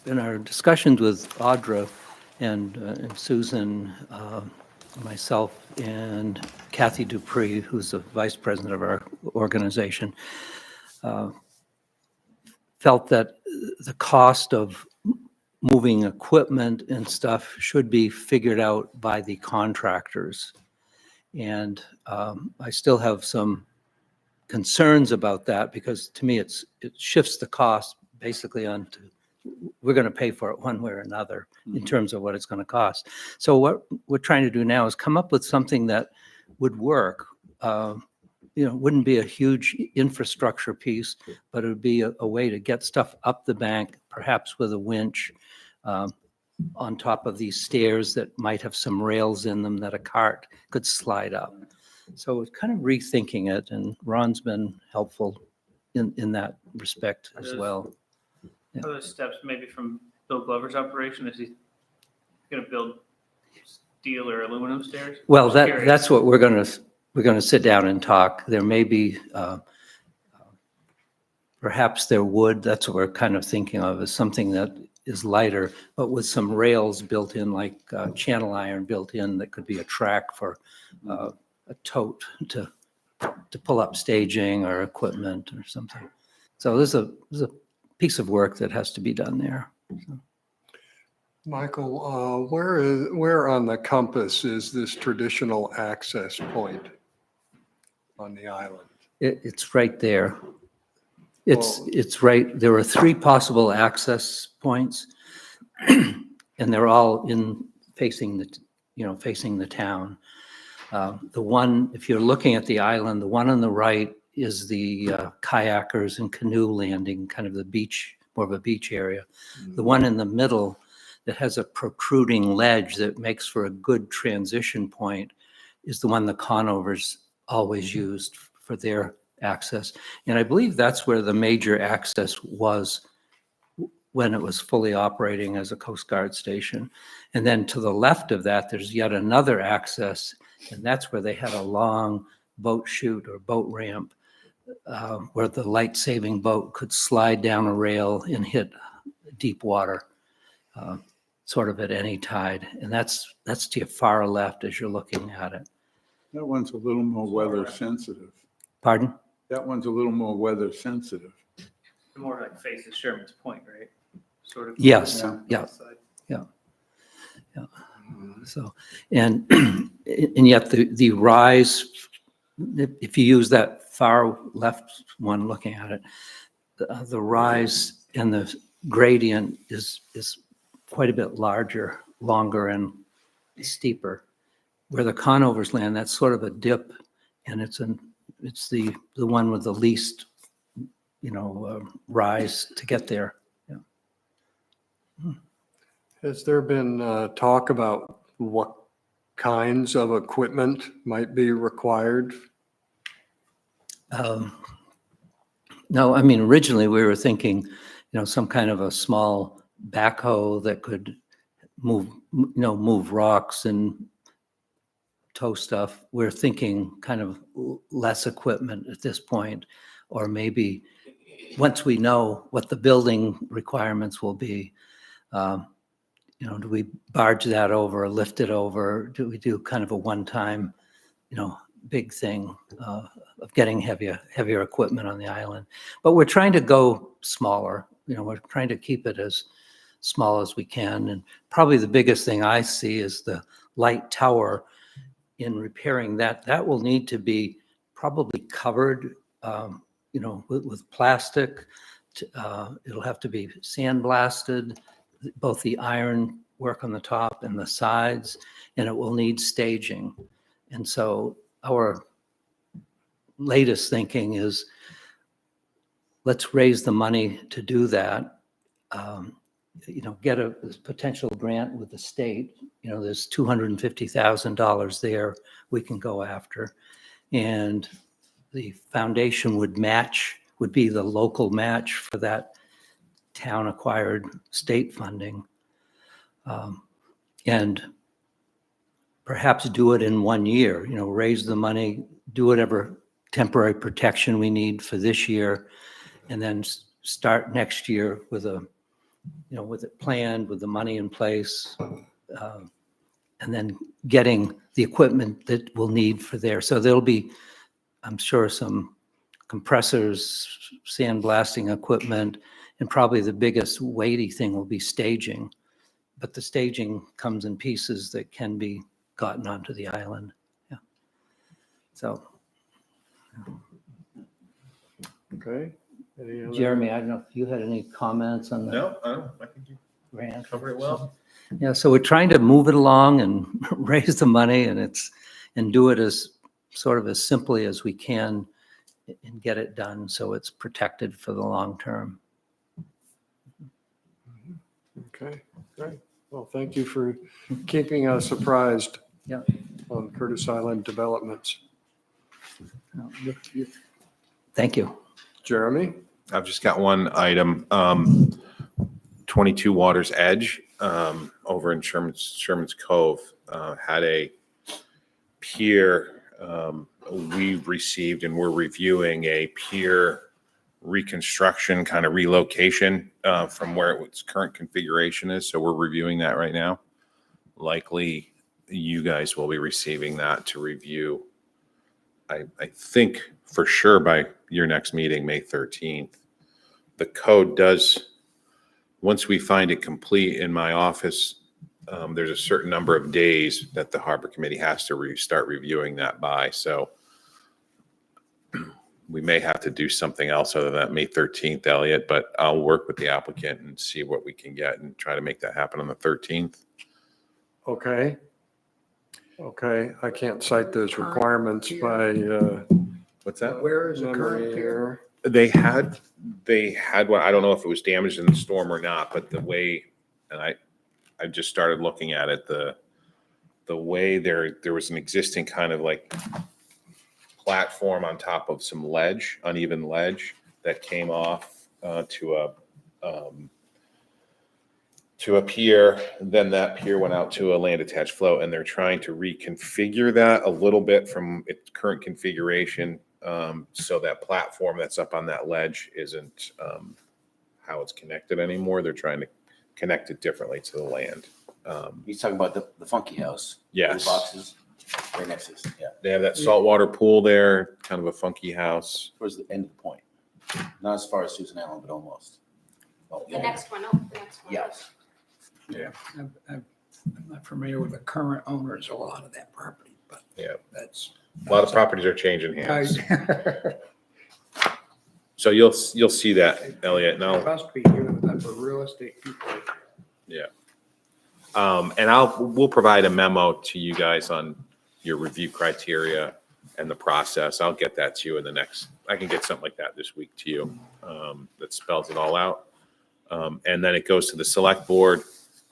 in our discussions with Audra and Susan, myself, and Kathy Dupree, who's the vice president of our organization, felt that the cost of moving equipment and stuff should be figured out by the contractors. And I still have some concerns about that, because to me, it shifts the cost basically onto, we're going to pay for it one way or another in terms of what it's going to cost. So what we're trying to do now is come up with something that would work. Wouldn't be a huge infrastructure piece, but it would be a way to get stuff up the bank, perhaps with a winch, on top of these stairs that might have some rails in them that a cart could slide up. So it's kind of rethinking it, and Ron's been helpful in that respect as well. Are those steps maybe from Bill Glover's operation? Is he going to build steel or aluminum stairs? Well, that's what we're going to sit down and talk. There may be, perhaps there would, that's what we're kind of thinking of, is something that is lighter, but with some rails built in, like channel iron built in, that could be a track for a tote to pull up staging or equipment or something. So there's a piece of work that has to be done there. So. Michael, where on the compass is this traditional access point on the island? It's right there. It's right. There are 3 possible access points, and they're all facing the town. The one, if you're looking at the island, the one on the right is the kayakers and canoe landing, kind of the beach, more of a beach area. The one in the middle that has a protruding ledge that makes for a good transition point is the one the Conovers always used for their access. And I believe that's where the major access was when it was fully operating as a Coast Guard station. And then to the left of that, there's yet another access, and that's where they had a long boat chute or boat ramp where the light-saving boat could slide down a rail and hit deep water, sort of at any tide. And that's to your far left as you're looking at it. That one's a little more weather sensitive. Pardon? That one's a little more weather sensitive. More like faces Sherman's Point, right? Sort of. Yes. Yeah. Yeah. So, and yet the rise, if you use that far left one looking at it, the rise and the gradient is quite a bit larger, longer, and steeper. Where the Conovers land, that's sort of a dip, and it's the one with the least, rise to get there. Yeah. Has there been talk about what kinds of equipment might be required? No, I mean, originally we were thinking, some kind of a small backhoe that could move rocks and tow stuff. We're thinking kind of less equipment at this point, or maybe once we know what the building requirements will be, do we barge that over, lift it over? Do we do kind of a one-time, big thing of getting heavier equipment on the island? But we're trying to go smaller. We're trying to keep it as small as we can. And probably the biggest thing I see is the light tower. In repairing that will need to be probably covered, with plastic. It'll have to be sandblasted, both the iron work on the top and the sides, and it will need staging. And so our latest thinking is, let's raise the money to do that. Get a potential grant with the state. There's $250,000 there we can go after. And the foundation would be the local match for that town acquired state funding. And perhaps do it in 1 year, raise the money, do whatever temporary protection we need for this year, and then start next year with a with it planned, with the money in place, and then getting the equipment that we'll need for there. So there'll be, I'm sure, some compressors, sandblasting equipment, and probably the biggest weighty thing will be staging. But the staging comes in pieces that can be gotten onto the island. Yeah. So, Okay. Any other- Jeremy, I don't know if you had any comments on the No, I think you grant. covered it well. Yeah, so we're trying to move it along and raise the money and do it as sort of as simply as we can and get it done so it's protected for the long term. Okay, great. Well, thank you for keeping us apprised Yeah. on Curtis Island developments. Thank you. Jeremy? I've just got one item, 22 Waters Edge, over in Sherman's Cove, had a pier, we've received and we're reviewing a pier reconstruction, kind of relocation, from where its current configuration is. So we're reviewing that right now. Likely you guys will be receiving that to review. I think for sure by your next meeting, May 13th. The code does, once we find it complete in my office, there's a certain number of days that the Harbor Committee has to start reviewing that by. So we may have to do something else other than that May 13th, Elliot, but I'll work with the applicant and see what we can get and try to make that happen on the 13th. Okay. Okay, I can't cite those requirements by What's that? Where is the memory current pier? here. They had one. I don't know if it was damaged in the storm or not, but the way, and I just started looking at it, the way there was an existing kind of like platform on top of some ledge, uneven ledge that came off to a pier. Then that pier went out to a land attached float, and they're trying to reconfigure that a little bit from its current configuration, so that platform that's up on that ledge isn't how it's connected anymore. They're trying to connect it differently to the land. He's talking about the funky house. Yes. The boxes right next to us. Yeah, They have that saltwater pool there, kind of a funky house. towards the end of the point. Not as far as Susan Allen, but almost. Oh, The next one, oh, the next one. Yes. I'm not familiar with the current owners of a lot of that property, but Yeah. that's. A lot of properties are changing hands. I- So you'll see that, Elliot. Now, Must be given that for real estate people. and we'll provide a memo to you guys on your review criteria and the process. I'll get that to you in the next, I can get something like that this week to you, that spells it all out. And then it goes to the select board.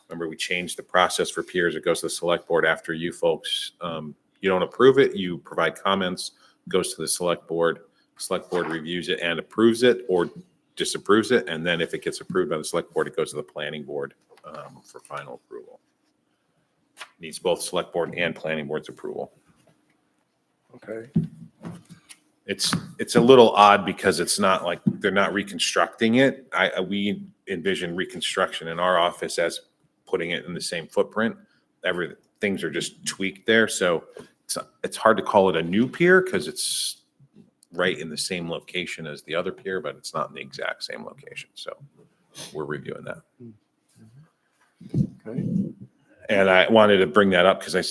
Remember, we changed the process for peers. It goes to the select board after you folks, you don't approve it, you provide comments, goes to the select board. Select board reviews it and approves it or disapproves it. And then if it gets approved by the select board, it goes to the planning board, for final approval. Needs both select board and planning board's approval. Okay, It's a little odd because it's not like, they're not reconstructing it. We envision reconstruction in our office as putting it in the same footprint. Things are just tweaked there. So it's hard to call it a new pier because it's right in the same location as the other pier, but it's not in the exact same location. So we're reviewing that. okay. And I wanted to bring that up because I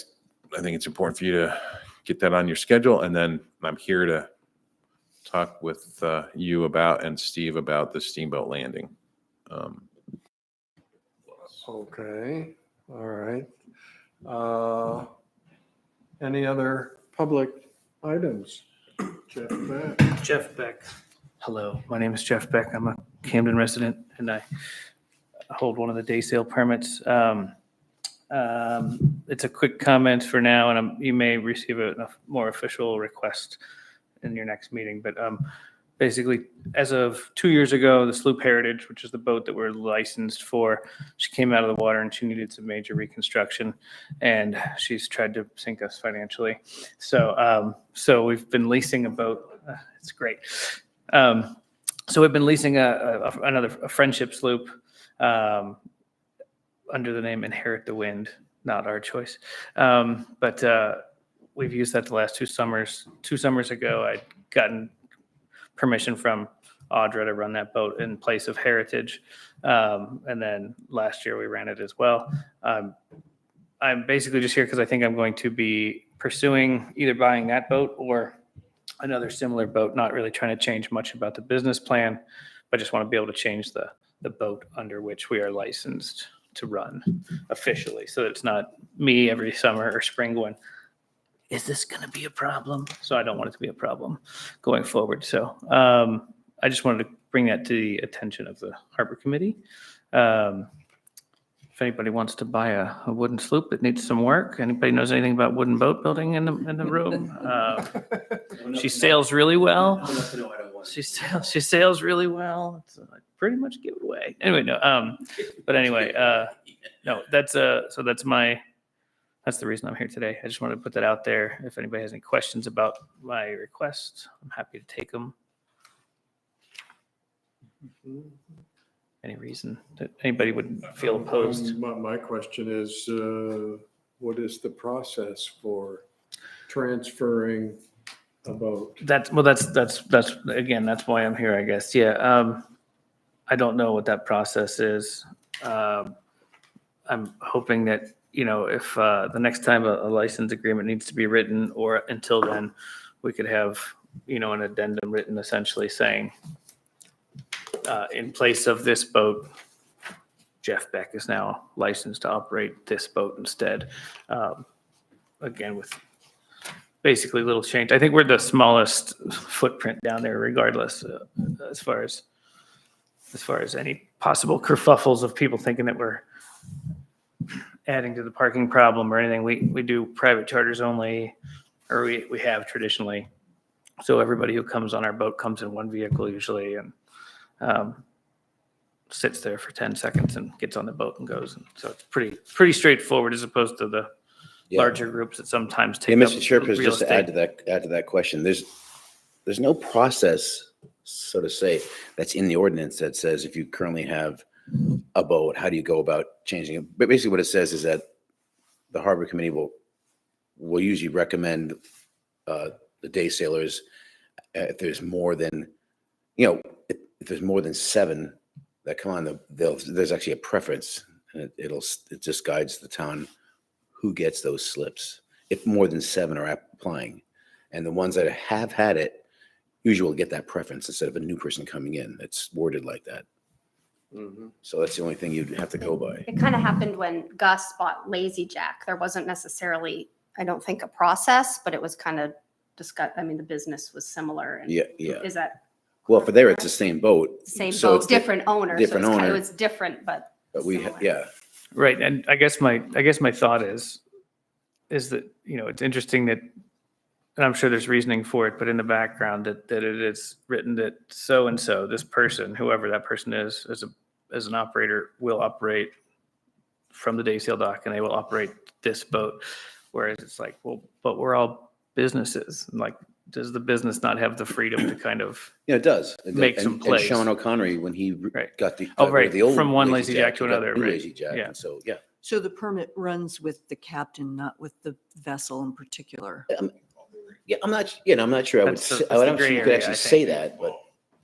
think it's important for you to get that on your schedule. And then I'm here to talk with you about and Steve about the steamboat landing. Okay, all right. Any other public items? Jeff Beck. Jeff Beck. Hello, my name is Jeff Beck. I'm a Camden resident and I hold one of the day sale permits. It's a quick comment for now and you may receive a more official request in your next meeting. But basically, as of 2 years ago, the Sloop Heritage, which is the boat that we're licensed for, she came out of the water and she needed some major reconstruction and she's tried to sink us financially. So we've been leasing a boat. It's great. So we've been leasing a friendship sloop under the name Inherit the Wind, not our choice. But we've used that the last 2 summers. 2 summers ago, I'd gotten permission from Audra to run that boat in place of Heritage. And then last year we ran it as well. I'm basically just here because I think I'm going to be pursuing either buying that boat or another similar boat, not really trying to change much about the business plan, but just want to be able to change the boat under which we are licensed to run officially. So that it's not me every summer or spring going, is this going to be a problem? So I don't want it to be a problem going forward. So I just wanted to bring that to the attention of the Harbor Committee. If anybody wants to buy a wooden sloop that needs some work, anybody knows anything about wooden boat building in the room? She sails really well. She sails really well. It's pretty much give it away. Anyway, no. But anyway, no. That's the reason I'm here today. I just wanted to put that out there. If anybody has any questions about my request, I'm happy to take them. Any reason that anybody would feel opposed? My question is, what is the process for transferring a boat? That's again, that's why I'm here, I guess. Yeah. I don't know what that process is. I'm hoping that, if the next time a license agreement needs to be written, or until then, we could have, an addendum written essentially saying, in place of this boat, Jeff Beck is now licensed to operate this boat instead. Again, with basically little change. I think we're the smallest footprint down there, regardless, as far as any possible kerfuffles of people thinking that we're adding to the parking problem or anything. We do private charters only, or we have traditionally. So everybody who comes on our boat comes in one vehicle usually, and sits there for 10 seconds and gets on the boat and goes. And so it's pretty straightforward, as opposed to the larger groups that sometimes take Hey, up Mr. Chairperson, real just to estate. add to that question, there's no process, so to say, that's in the ordinance that says if you currently have a boat, how do you go about changing it? But basically what it says is that the Harbor Committee will usually recommend the day sailors, if there's more than, if there's more than 7 that come on, there's actually a preference, and it just guides the town who gets those slips. If more than 7 are applying, and the ones that have had it usually will get that preference instead of a new person coming in. It's worded like that. Mhm. So that's the only thing you'd have to go by. It kind of happened when Gus bought Lazy Jack. There wasn't necessarily, I don't think, a process, but it was kind of discussed. I mean, the business was similar. And Yeah. Is that Well, for there, it's the same boat. same So boat, it's different owner? different so it's owner. It was different, but But similar. Right. And I guess my thought is that, it's interesting that, and I'm sure there's reasoning for it, but in the background that it is written that so-and-so, this person, whoever that person is, as an operator, will operate from the day sail dock, and they will operate this boat. Whereas it's like, well, but we're all businesses. And like, does the business not have the freedom to kind of, Yeah, it does. Make some And plays. Sean O'Connery, when he Right. got the Oh, got rid of right, the old from one Lazy Jack to he got another, the new right. Lazy Jack, Yeah. and so yeah. So the permit runs with the captain, not with the vessel in particular. Yeah, I'm not sure. I would. That's the- Say, that's I would the I'm sure gray you could area, actually I say think. that, but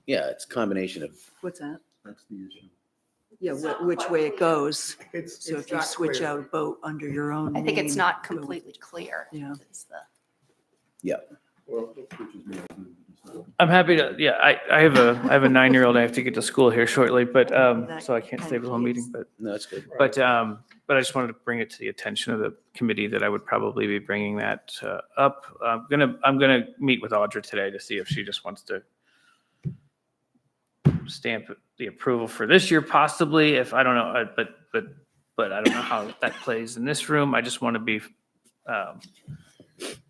yeah, it's a combination of. What's that? That's the issue. Yeah, which way it goes. It's So if you switch out a boat under your own I think it's name, not go with- completely clear. Yeah. is the- Well, I'm happy to, yeah, I have a 9-year-old I have to get to school here shortly, but, so I can't stay for the whole meeting, but No, that's good. But I just wanted to bring it to the attention of the committee that I would probably be bringing that up. I'm gonna meet with Audra today to see if she just wants to stamp the approval for this year, possibly. If I don't know, but I don't know how that plays in this room. I just want to be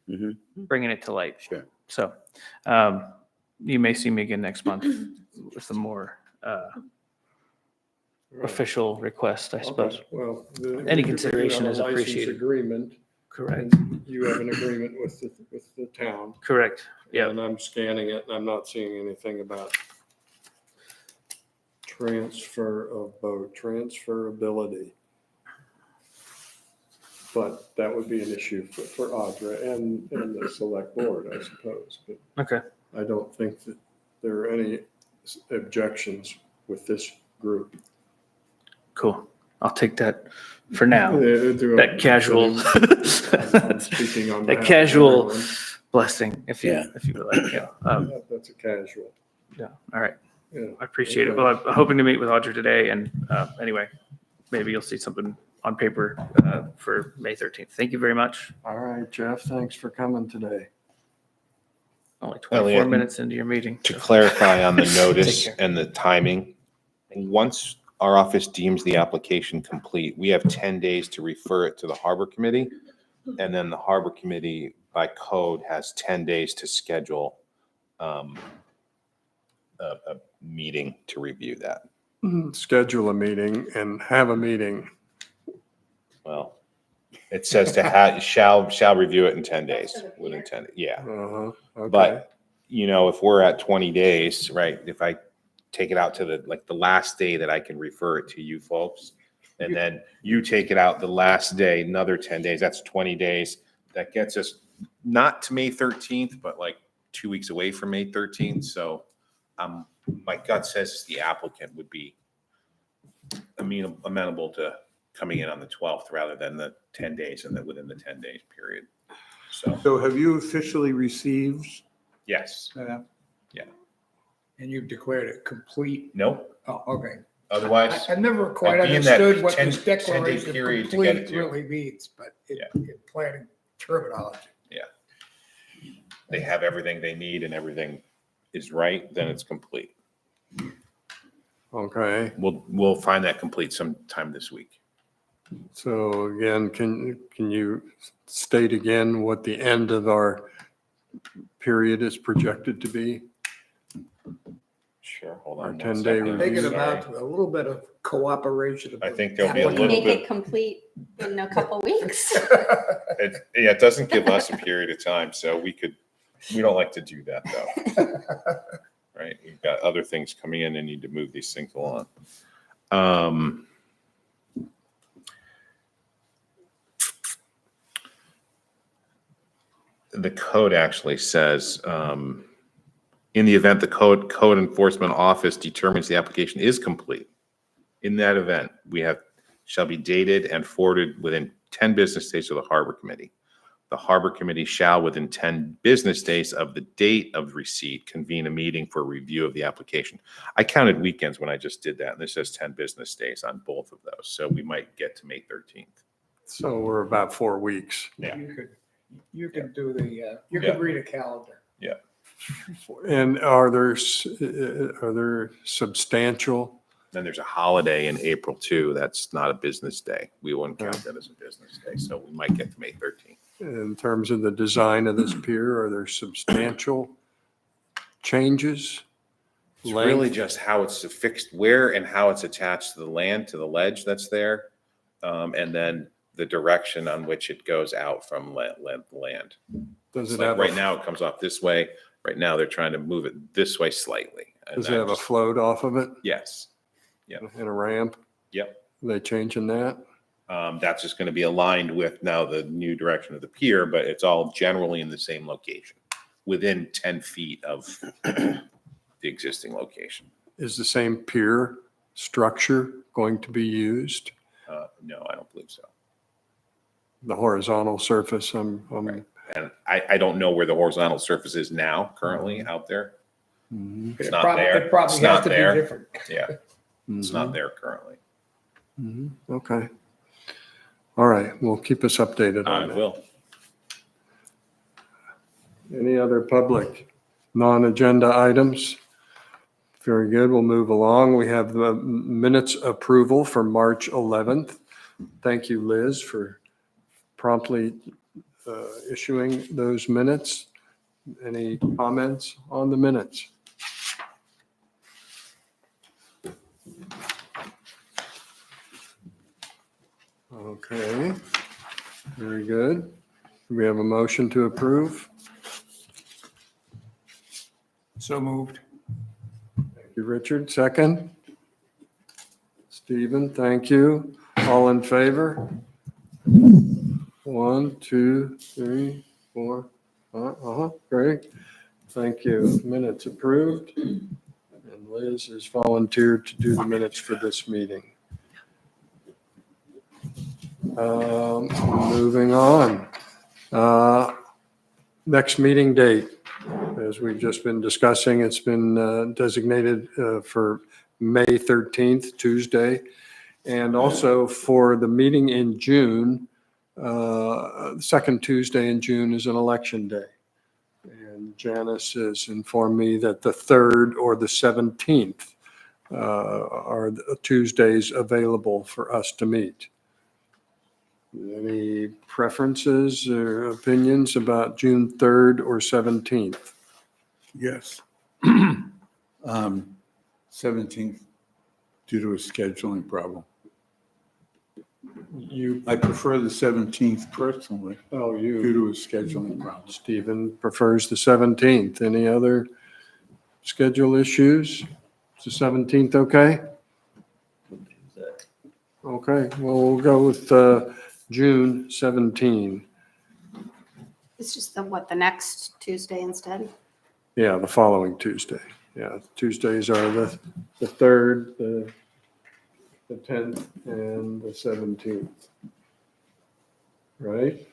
Mhm. bringing it to light. Sure. So you may see me again next month with some more official request, I suppose. Well, Any consideration is you have a license appreciated. Agreement. Correct. And you have an agreement with the town. Correct. Yeah. And I'm scanning it and I'm not seeing anything about Transfer of boat, transferability. But that would be an issue for Audra and the select board, I suppose. But Okay. I don't think that there are any objections with this group. Cool. I'll take that for now. That That casual, Speaking on that behalf of casual everyone. blessing, if you, Yeah. if you would like. Yeah. That's a casual. Yeah. All right. Yeah. I appreciate it. Okay. Well, I'm hoping to meet with Audra today, and anyway, maybe you'll see something on paper for May 13th. Thank you very much. All right, Jeff, thanks for coming today. Only 24 Elliot, minutes into your meeting. To so- clarify on the notice care. and the timing, once our office deems the application complete, we have 10 days to refer it to the Harbor Committee. And then the Harbor Committee by code has 10 days to schedule a meeting to review that. Schedule a meeting and have a meeting. Well, it says to have, shall review it in 10 days, within 10, yeah. Uh-huh, okay. But, you know, if we're at 20 days, right, if I take it out to the last day that I can refer it to you folks, and then you take it out the last day, another 10 days, that's 20 days. That gets us not to May 13th, but like 2 weeks away from May 13th. So my gut says the applicant would be amenable to coming in on the 12th rather than the 10 days and then within the 10 days period. So, have you officially received? yes, And you've declared it complete. nope, Oh, okay. otherwise. I've never quite I'd be in that understood what 10 this 10-day declaration period of to get it complete to you. really means, but Yeah. in planning terminology. They have everything they need and everything is right, then it's complete. Okay, We'll find that complete sometime this week. so again, can you state again what the end of our period is projected to be? Sure, hold Our on. 10-day one second. Thinking Sorry. about a little bit of cooperation. I think there'll be a We can little make bit, it complete in a couple weeks. it doesn't give us a period of time, so we don't like to do that though. Right, we've got other things coming in and need to move these things along. The code actually says, in the event the code enforcement office determines the application is complete, in that event, shall be dated and forwarded within 10 business days to the Harbor Committee. The Harbor Committee shall, within 10 business days of the date of receipt, convene a meeting for review of the application. I counted weekends when I just did that, and this says 10 business days on both of those, so we might get to May 13th. So we're about 4 weeks. Yeah. You could do the, you Yeah. could read a calendar. And are there substantial? Then there's a holiday in April too. That's not a business day. We wouldn't count that as a business day, so we might get to May 13th. In terms of the design of this pier, are there substantial changes? It's really Length? just how it's affixed, where and how it's attached to the land, to the ledge that's there. And then the direction on which it goes out from land. Does It's it like have right a, now it comes off this way. Right now they're trying to move it this way slightly. And does it that have a just- float off of it Yes. and a ramp? Yep. Are they changing that? That's just going to be aligned with now the new direction of the pier, but it's all generally in the same location, within 10 feet of the existing location. Is the same pier structure going to be used? No, I don't believe so. The horizontal surface, Right. And I don't know where the horizontal surface is now, currently out there. Mhm, It's It not probably- there. It probably It's has not to be there. different. Yeah, it's mhm, not there currently. mhm. Okay. All right, well, keep us updated I on that. will. Any other public non-agenda items? Very good, we'll move along. We have the minutes approval for March 11th. Thank you, Liz, for promptly issuing those minutes. Any comments on the minutes? Okay, very good. Do we have a motion to approve? So moved. Thank you, Richard. Second? Stephen, thank you. All in favor? 1, 2, 3, 4. Great. Thank you. Minutes approved. And Liz has volunteered to do the minutes for this meeting. Moving on. Next meeting date, as we've just been discussing, it's been designated for May 13th, Tuesday. And also for the meeting in June, the second Tuesday in June is an election day. And Janice has informed me that the 3rd or the 17th are the Tuesdays available for us to meet. Any preferences or opinions about June 3rd or 17th? Yes. 17th, due to a scheduling problem. I prefer the 17th personally, Oh, due you, to a scheduling problem. Stephen prefers the 17th. Any other schedule issues? Is the 17th okay? Okay, well, we'll go with June 17. It's just the next Tuesday instead? Yeah, the following Tuesday. Yeah, Tuesdays are the 3rd, the 10th, and the 17th. Right?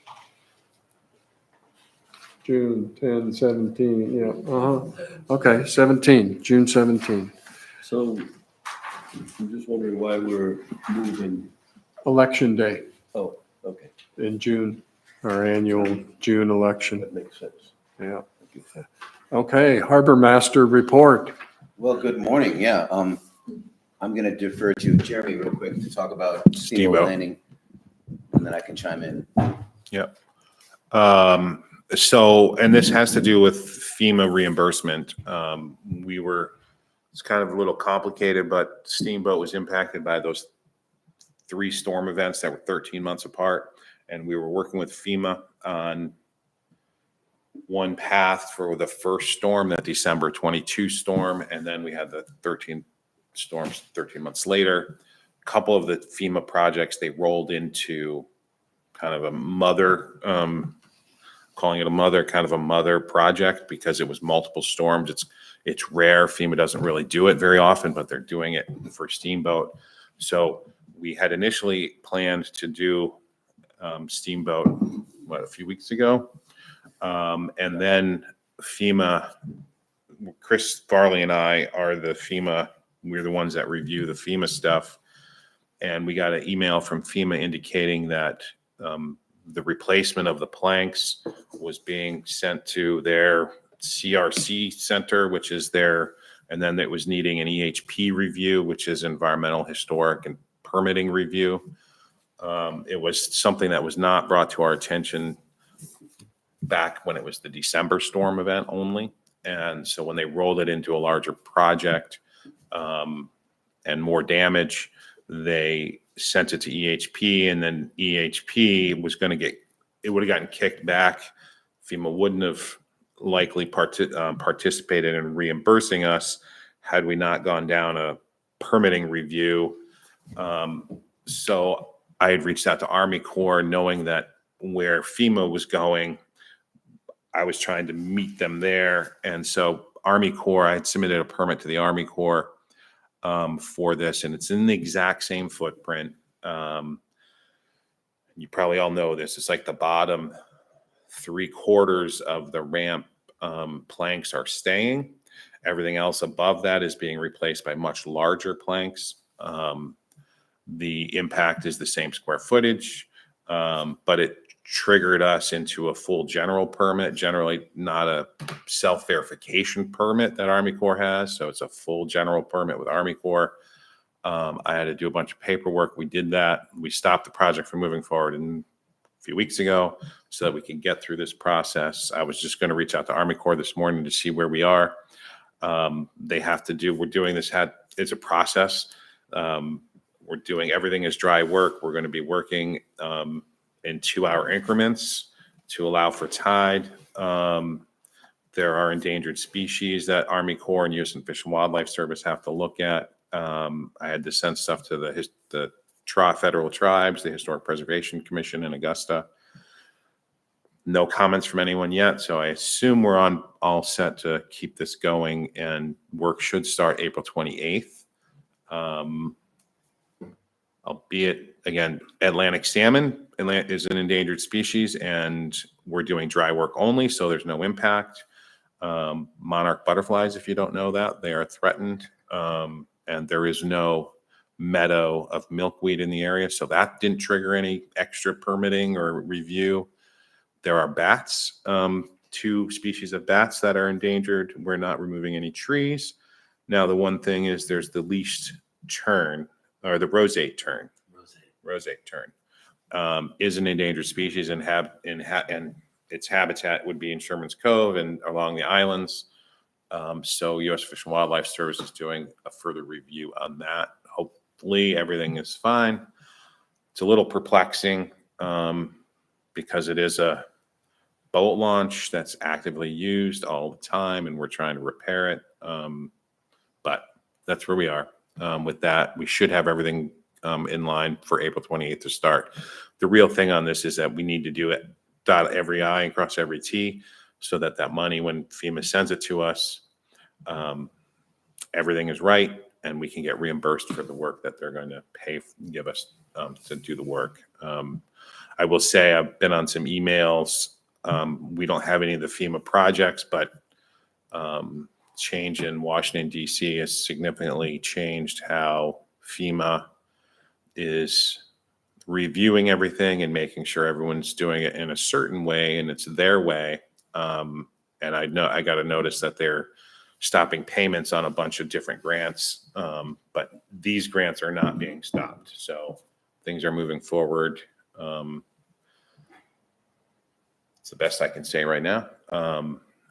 June 10, 17, yeah, Okay, 17, June 17. So I'm just wondering why we're moving. Election day Oh, okay, in June, our annual June election. that makes sense. Yeah. Okay, Harbor Master report. Well, good morning. Yeah, I'm going to defer to Jeremy real quick to talk about Steamboat Steamboat. Landing, and then I can chime in. Yep. So, and this has to do with FEMA reimbursement. It's kind of a little complicated, but Steamboat was impacted by those 3 storm events that were 13 months apart. And we were working with FEMA on one path for the first storm, that December 22 storm. And then we had the 13 storms 13 months later. A couple of the FEMA projects, they rolled into kind of a mother, calling it a mother project because it was multiple storms. It's rare. FEMA doesn't really do it very often, but they're doing it for Steamboat. So we had initially planned to do Steamboat, a few weeks ago. And then FEMA, Chris Farley and I are we're the ones that review the FEMA stuff. And we got an email from FEMA indicating that the replacement of the planks was being sent to their CRC center, which is and then it was needing an EHP review, which is environmental, historic, and permitting review. It was something that was not brought to our attention back when it was the December storm event only. And so when they rolled it into a larger project and more damage, they sent it to EHP, and then EHP was going to it would have gotten kicked back. FEMA wouldn't have likely participated in reimbursing us had we not gone down a permitting review. So I had reached out to Army Corps knowing that where FEMA was going, I was trying to meet them there. And so Army Corps, I had submitted a permit to the Army Corps for this, and it's in the exact same footprint. You probably all know this. It's like the bottom 3/4 of the ramp planks are staying. Everything else above that is being replaced by much larger planks. The impact is the same square footage, but it triggered us into a full general permit, generally not a self-verification permit that Army Corps has. So it's a full general permit with Army Corps. I had to do a bunch of paperwork. We did that. We stopped the project from moving forward a few weeks ago so that we could get through this process. I was just going to reach out to Army Corps this morning to see where we are. We're doing this, it's a process. We're doing everything as dry work. We're going to be working in 2-hour increments to allow for tide. There are endangered species that Army Corps and U.S. Fish and Wildlife Service have to look at. I had to send stuff to the federal tribes, the Historic Preservation Commission in Augusta. No comments from anyone yet, so I assume we're all set to keep this going, and work should start April 28th. Albeit, again, Atlantic salmon is an endangered species, and we're doing dry work only, so there's no impact. Monarch butterflies, if you don't know that, they are threatened, and there is no meadow of milkweed in the area, so that didn't trigger any extra permitting or review. There are bats, 2 species of bats that are endangered. We're not removing any trees. Now, the one thing is there's the leashed tern, or the roseate tern. Roseate tern is an endangered species, and its habitat would be in Sherman's Cove and along the islands. So U.S. Fish and Wildlife Service is doing a further review on that. Hopefully everything is fine. It's a little perplexing because it is a boat launch that's actively used all the time, and we're trying to repair it. But that's where we are. With that, we should have everything in line for April 28th to start. The real thing on this is that we need to do it, dot every I and cross every T, so that money, when FEMA sends it to us, everything is right, and we can get reimbursed for the work that they're going to give us to do the work. I will say I've been on some emails. We don't have any of the FEMA projects, but change in Washington, D.C. has significantly changed how FEMA is reviewing everything and making sure everyone's doing it in a certain way and it's their way. And I got a notice that they're stopping payments on a bunch of different grants, but these grants are not being stopped. So things are moving forward. It's the best I can say right now.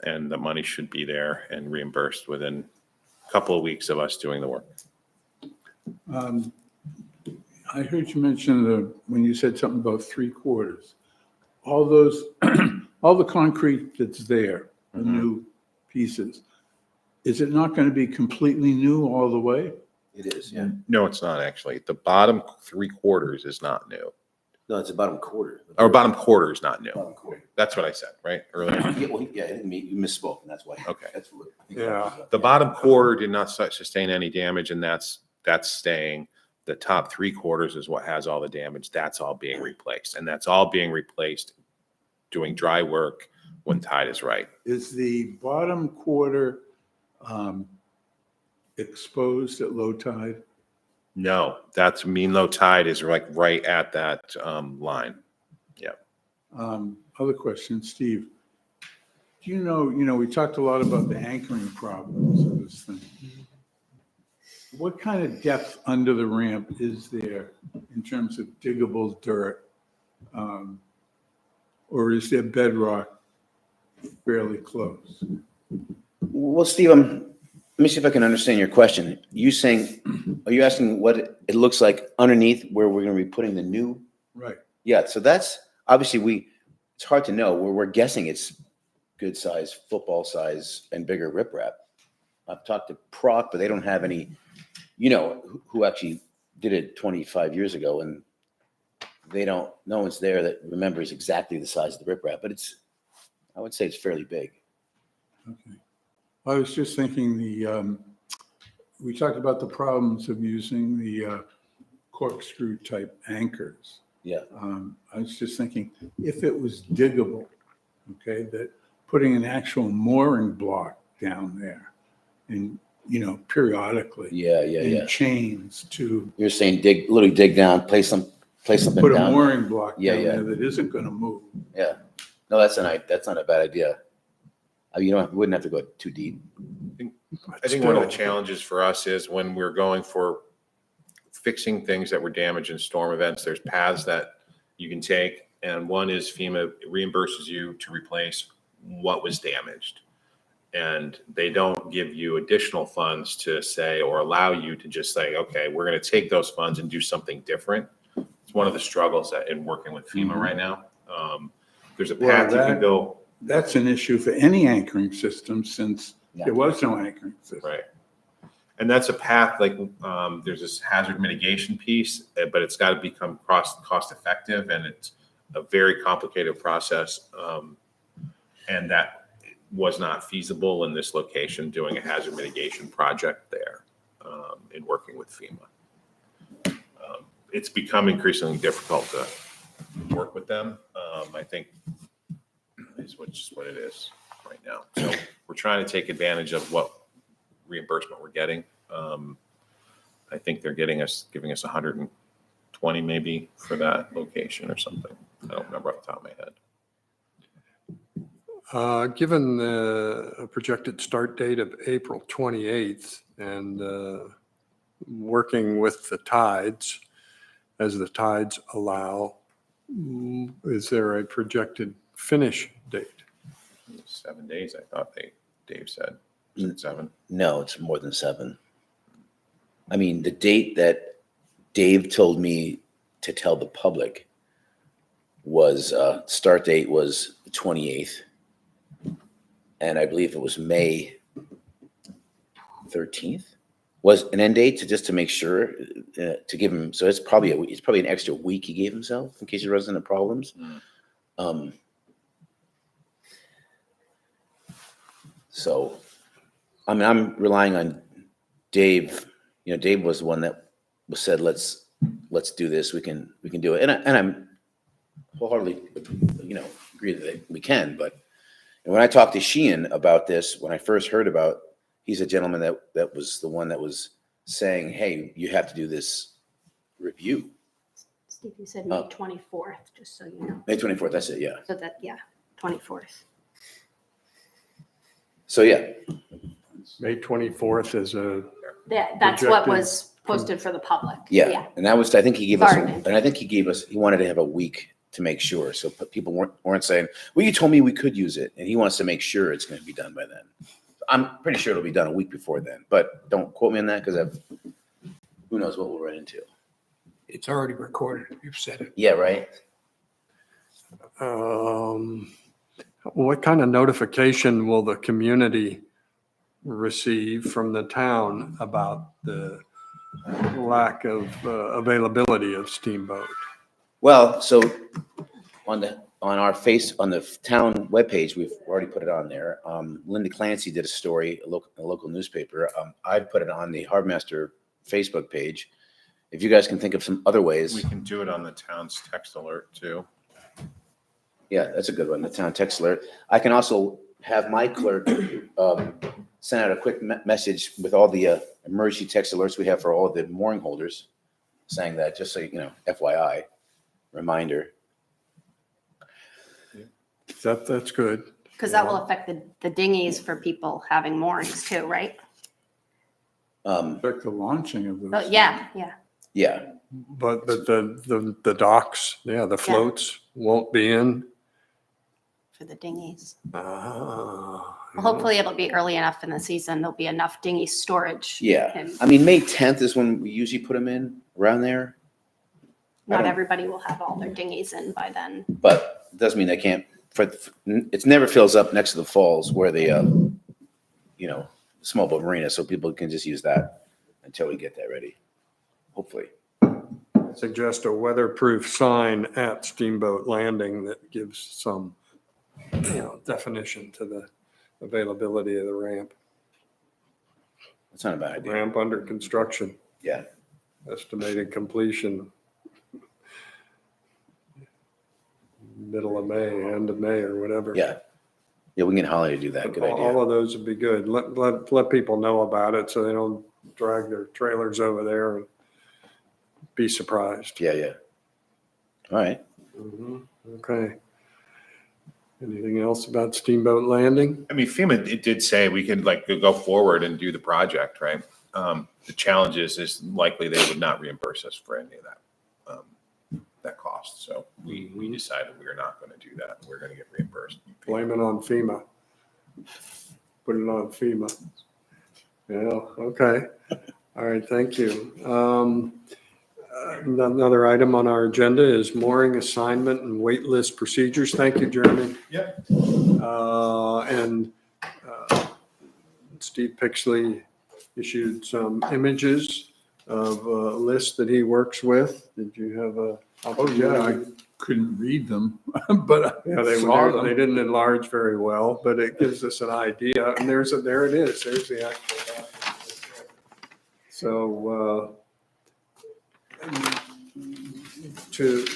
And the money should be there and reimbursed within a couple of weeks of us doing the work. I heard you mention when you said something about 3/4, all those, all the concrete that's there, the new pieces, is it not going to be completely new all the way? It is, yeah. No, it's not actually. The bottom 3/4 is not new. No, it's a bottom quarter. Or bottom quarter is not new. Bottom quarter. That's what I said, right? Earlier. Yeah, well, yeah, I didn't mean, you misspoke, and that's why. Okay. That's what. Yeah. The bottom quarter did not sustain any damage, and that's staying. The top 3/4 is what has all the damage. That's all being replaced, and that's all being replaced doing dry work when tide is right. Is the bottom quarter exposed at low tide? No, that's mean low tide is like right at that line. Yeah. Other question, Steve. Do you know, we talked a lot about the anchoring problems of this thing. What kind of depth under the ramp is there in terms of diggable dirt? Or is there bedrock fairly close? Well, Steve, let me see if I can understand your question. Are you asking what it looks like underneath where we're going to be putting the new? Right. Yeah, so that's obviously it's hard to know. We're guessing it's good size, football size, and bigger riprap. I've talked to Proc, but they don't have any, who actually did it 25 years ago, and no one's there that remembers exactly the size of the riprap, but I would say it's fairly big. Okay. I was just thinking we talked about the problems of using the corkscrew type anchors. Yeah. I was just thinking if it was diggable, okay, that putting an actual mooring block down there and, periodically. Yeah. And chains to You're saying literally dig down, place something put a down. mooring block Yeah, down yeah. there that isn't going to move. Yeah. No, that's not a bad idea. You wouldn't have to go too deep. I think one of the Still. challenges for us is when we're going for fixing things that were damaged in storm events, there's paths that you can take. And one is FEMA reimburses you to replace what was damaged. And they don't give you additional funds to say, or allow you to just say, okay, we're going to take those funds and do something different. It's one of the struggles in working with FEMA right now. There's a path you can go. That's an issue for any anchoring system since there was no anchoring system. Right. And that's a path, like, there's this hazard mitigation piece, but it's got to become cost effective, and it's a very complicated process. And that was not feasible in this location, doing a hazard mitigation project there, in working with FEMA. It's become increasingly difficult to work with them. I think is just what it is right now. So we're trying to take advantage of what reimbursement we're getting. I think they're giving us 120 maybe for that location or something. I don't remember off the top of my head. Given the projected start date of April 28th and working with the tides, as the tides allow, is there a projected finish date? 7 days, I thought Dave said. Was it 7? No, it's more than 7. I mean, the date that Dave told me to tell the public was, start date was the 28th. And I believe it was May 13th was an end date just to make sure, to give him, so it's probably an extra week he gave himself in case he runs into problems. So, I mean, I'm relying on Dave. You know, Dave was the one that said, let's do this. We can do it. And I'm wholeheartedly, agree that we can. But when I talked to Sheehan about this, when I first heard about, he's a gentleman that was the one that was saying, hey, you have to do this review. Steve, you said May 24th, just so you know. May 24th, that's it, yeah. So that, yeah, 24th. So, yeah. May 24th is That's what was posted for the public. Yeah. And that was, I think he gave us, Sorry. he wanted to have a week to make sure. So people weren't saying, well, you told me we could use it. And he wants to make sure it's going to be done by then. I'm pretty sure it'll be done a week before then, but don't quote me on that because who knows what we'll run into. It's already recorded. You've said it. Yeah, right. What kind of notification will the community receive from the town about the lack of availability of Steamboat? Well, so on the town webpage, we've already put it on there. Linda Clancy did a story, a local newspaper. I put it on the Harbor Facebook page. If you guys can think of some other ways. We can do it on the town's text alert too. Yeah, that's a good one, the town text alert. I can also have my clerk send out a quick message with all the emergency text alerts we have for all of the mooring holders, saying that, just so you know, FYI, reminder. That's good. Because that will affect the dinghies for people having moorings too, right? Affect the launching of those. Oh, yeah. Yeah, But the docks, the floats won't be in. For the dinghies. Well, Well, hopefully it'll be early enough in the season. There'll be enough dinghy storage. yeah. And I mean, May 10th is when we usually put them in, around there. not don't- everybody will have all their dinghies in by then. But it doesn't mean they can't, it never fills up next to the falls where the, small boat marina, so people can just use that until we get that ready, hopefully. suggest a weatherproof sign at Steamboat Landing that gives some, definition to the availability of the ramp. That's not a bad idea. Ramp under construction, Yeah, estimated completion middle of May, end of May or whatever. yeah. Yeah, we can get Holly to do that. Good idea. All of those would be good. Let people know about it so they don't drag their trailers over there and be surprised. Yeah. All right. Okay. Anything else about Steamboat Landing? I mean, FEMA, it did say we could go forward and do the project, right? The challenge is likely they would not reimburse us for any of that cost. So we decided we are not going to do that. We're going to get reimbursed. Blame it on FEMA. Put it on FEMA. Yeah, okay. All right, thank you. Another item on our agenda is mooring assignment and wait list procedures. Thank you, Jeremy. Yep. And Steve Pixley issued some images of a list that he works with. Did you have a? Oh, yeah, I couldn't read them, but Yeah, I saw they them. didn't enlarge very well, but it gives us an idea. And there it is. There's the actual document. So, to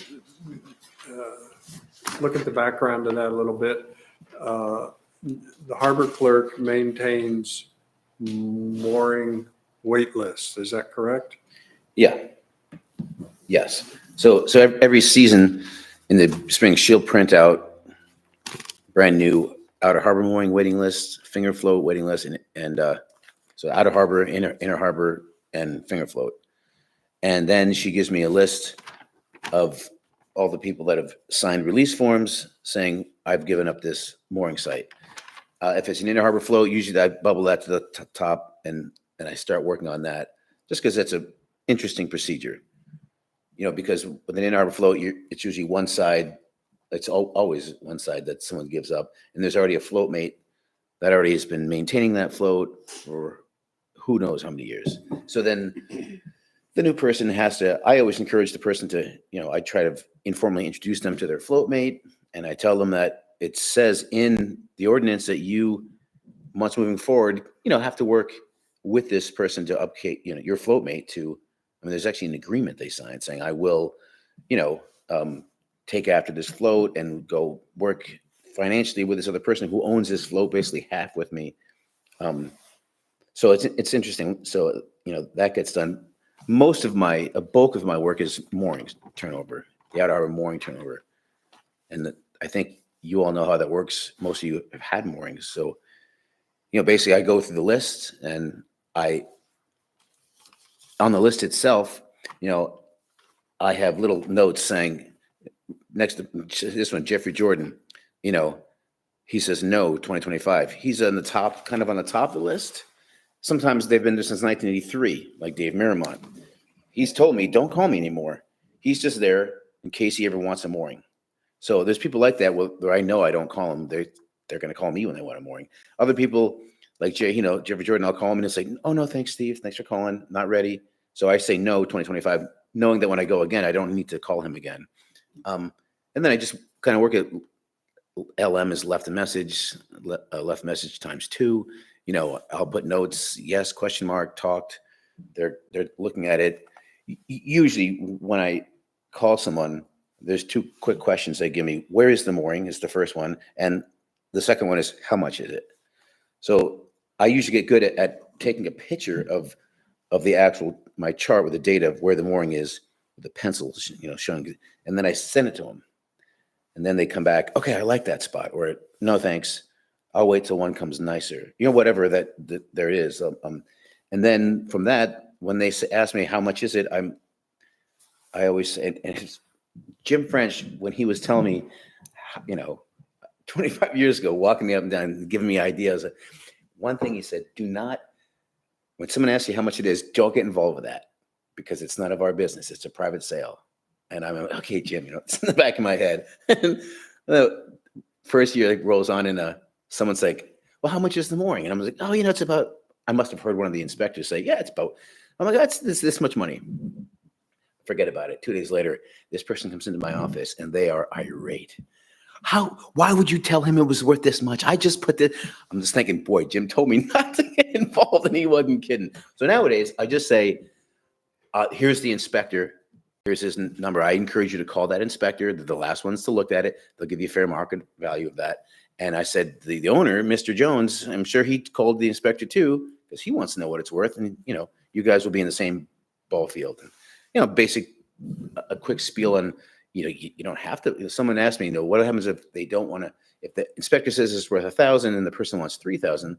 look at the background of that a little bit, the harbor clerk maintains mooring wait lists. Is that correct? Yeah. Yes. So every season in the spring, she'll print out brand new outer harbor mooring waiting list, finger float waiting list, and so outer harbor, inner harbor, and finger float. And then she gives me a list of all the people that have signed release forms saying, I've given up this mooring site. If it's an inner harbor float, usually I bubble that to the top and I start working on that just because that's an interesting procedure. You know, because with an inner harbor float, it's usually one side. It's always one side that someone gives up. And there's already a float mate that already has been maintaining that float for who knows how many years. So then the new person has to, I always encourage the person to, I try to informally introduce them to their float mate. And I tell them that it says in the ordinance that you, once moving forward, have to work with this person to update, your float mate to, there's actually an agreement they signed saying, I will, take after this float and go work financially with this other person who owns this float, basically half with me. So it's interesting. So, that gets done. A bulk of my work is moorings turnover, the outer harbor mooring turnover. And I think you all know how that works. Most of you have had moorings. So, basically I go through the list and on the list itself, I have little notes saying next to this one, Jeffrey Jordan, he says no, 2025. He's on the top, kind of on the top of the list. Sometimes they've been there since 1983, like Dave Miramont. He's told me, don't call me anymore. He's just there in case he ever wants a mooring. So there's people like that where I know I don't call them. They're going to call me when they want a mooring. Other people like Jeffrey Jordan, I'll call him and say, oh no, thanks, Steve. Thanks for calling. Not ready. So I say no, 2025, knowing that when I go again, I don't need to call him again. And then I just kind of work at LM has left a message, left message times 2. I'll put notes, yes, question mark, talked. They're looking at it. Usually when I call someone, there's 2 quick questions they give me. Where is the mooring is the first one. And the second one is, how much is it? So I usually get good at taking a picture of the actual, my chart with the data of where the mooring is with the pencils, showing, and then I send it to them. And then they come back, okay, I like that spot. Or no, thanks. I'll wait till one comes nicer. Whatever that there is. And then from that, when they ask me how much is it, I always say, and it's Jim French, when he was telling me, 25 years ago, walking me up and down, giving me ideas. One thing he said, when someone asks you how much it is, don't get involved with that because it's none of our business. It's a private sale. And I'm like, okay, Jim, it's in the back of my head. And the first year it rolls on and someone's like, well, how much is the mooring? And I'm like, oh, it's about, I must have heard one of the inspectors say, yeah, it's about, I'm like, that's this much money. Forget about it. 2 days later, this person comes into my office and they are irate. Why would you tell him it was worth this much? I just put this, I'm just thinking, boy, Jim told me not to get involved and he wasn't kidding. So nowadays I just say, here's the inspector. Here's his number. I encourage you to call that inspector. They're the last ones to look at it. They'll give you a fair market value of that. And I said, the owner, Mr. Jones, I'm sure he called the inspector too, because he wants to know what it's worth. And, you guys will be in the same ball field. And, a quick spiel on, you don't have to, someone asked me, what happens if they don't want to, if the inspector says it's worth 1,000 and the person wants 3,000,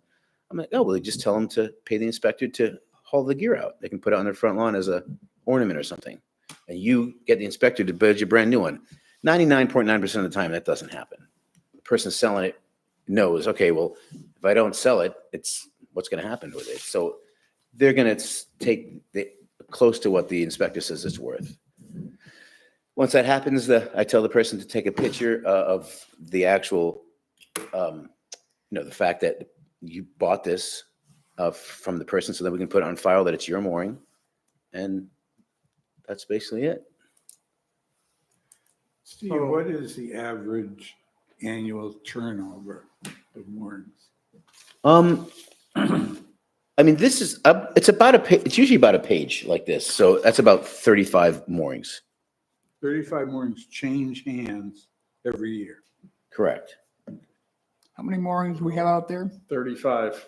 I'm like, oh, well, just tell them to pay the inspector to haul the gear out. They can put it on their front lawn as a ornament or something. And you get the inspector to build you a brand new one. 99.9% of the time, that doesn't happen. The person selling it knows, okay, well, if I don't sell it, it's what's going to happen with it. So they're going to take close to what the inspector says it's worth. Once that happens, I tell the person to take a picture of the actual, the fact that you bought this from the person so that we can put it on file that it's your mooring. And that's basically it. Steve, what is the average annual turnover of moorings? I mean, this is, it's about a page, it's usually about a page like this. So that's about 35 moorings. 35 moorings change hands every year. Correct. How many moorings we have out there? 35,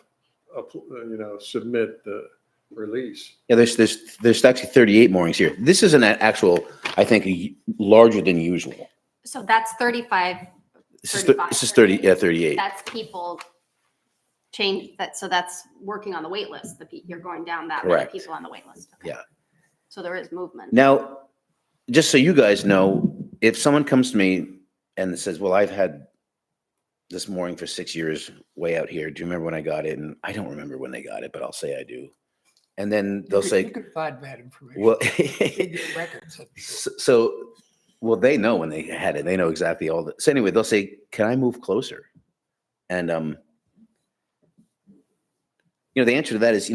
submit the release. Yeah, there's actually 38 moorings here. This is an actual, I think, larger than usual. So that's 35. This is 35, this is 30, yeah, 38. That's people change that. So that's working on the wait list. You're going down that many Correct. people on the wait list. Okay. Yeah. So there is movement. Now, just so you guys know, if someone comes to me and says, well, I've had this mooring for 6 years way out here. Do you remember when I got it? And I don't remember when they got it, but I'll say I do. And then they'll You say, could provide that information. well, Get records. well, they know when they had it. They know exactly all the. So anyway, they'll say, "Can I move closer?" And the answer to that is,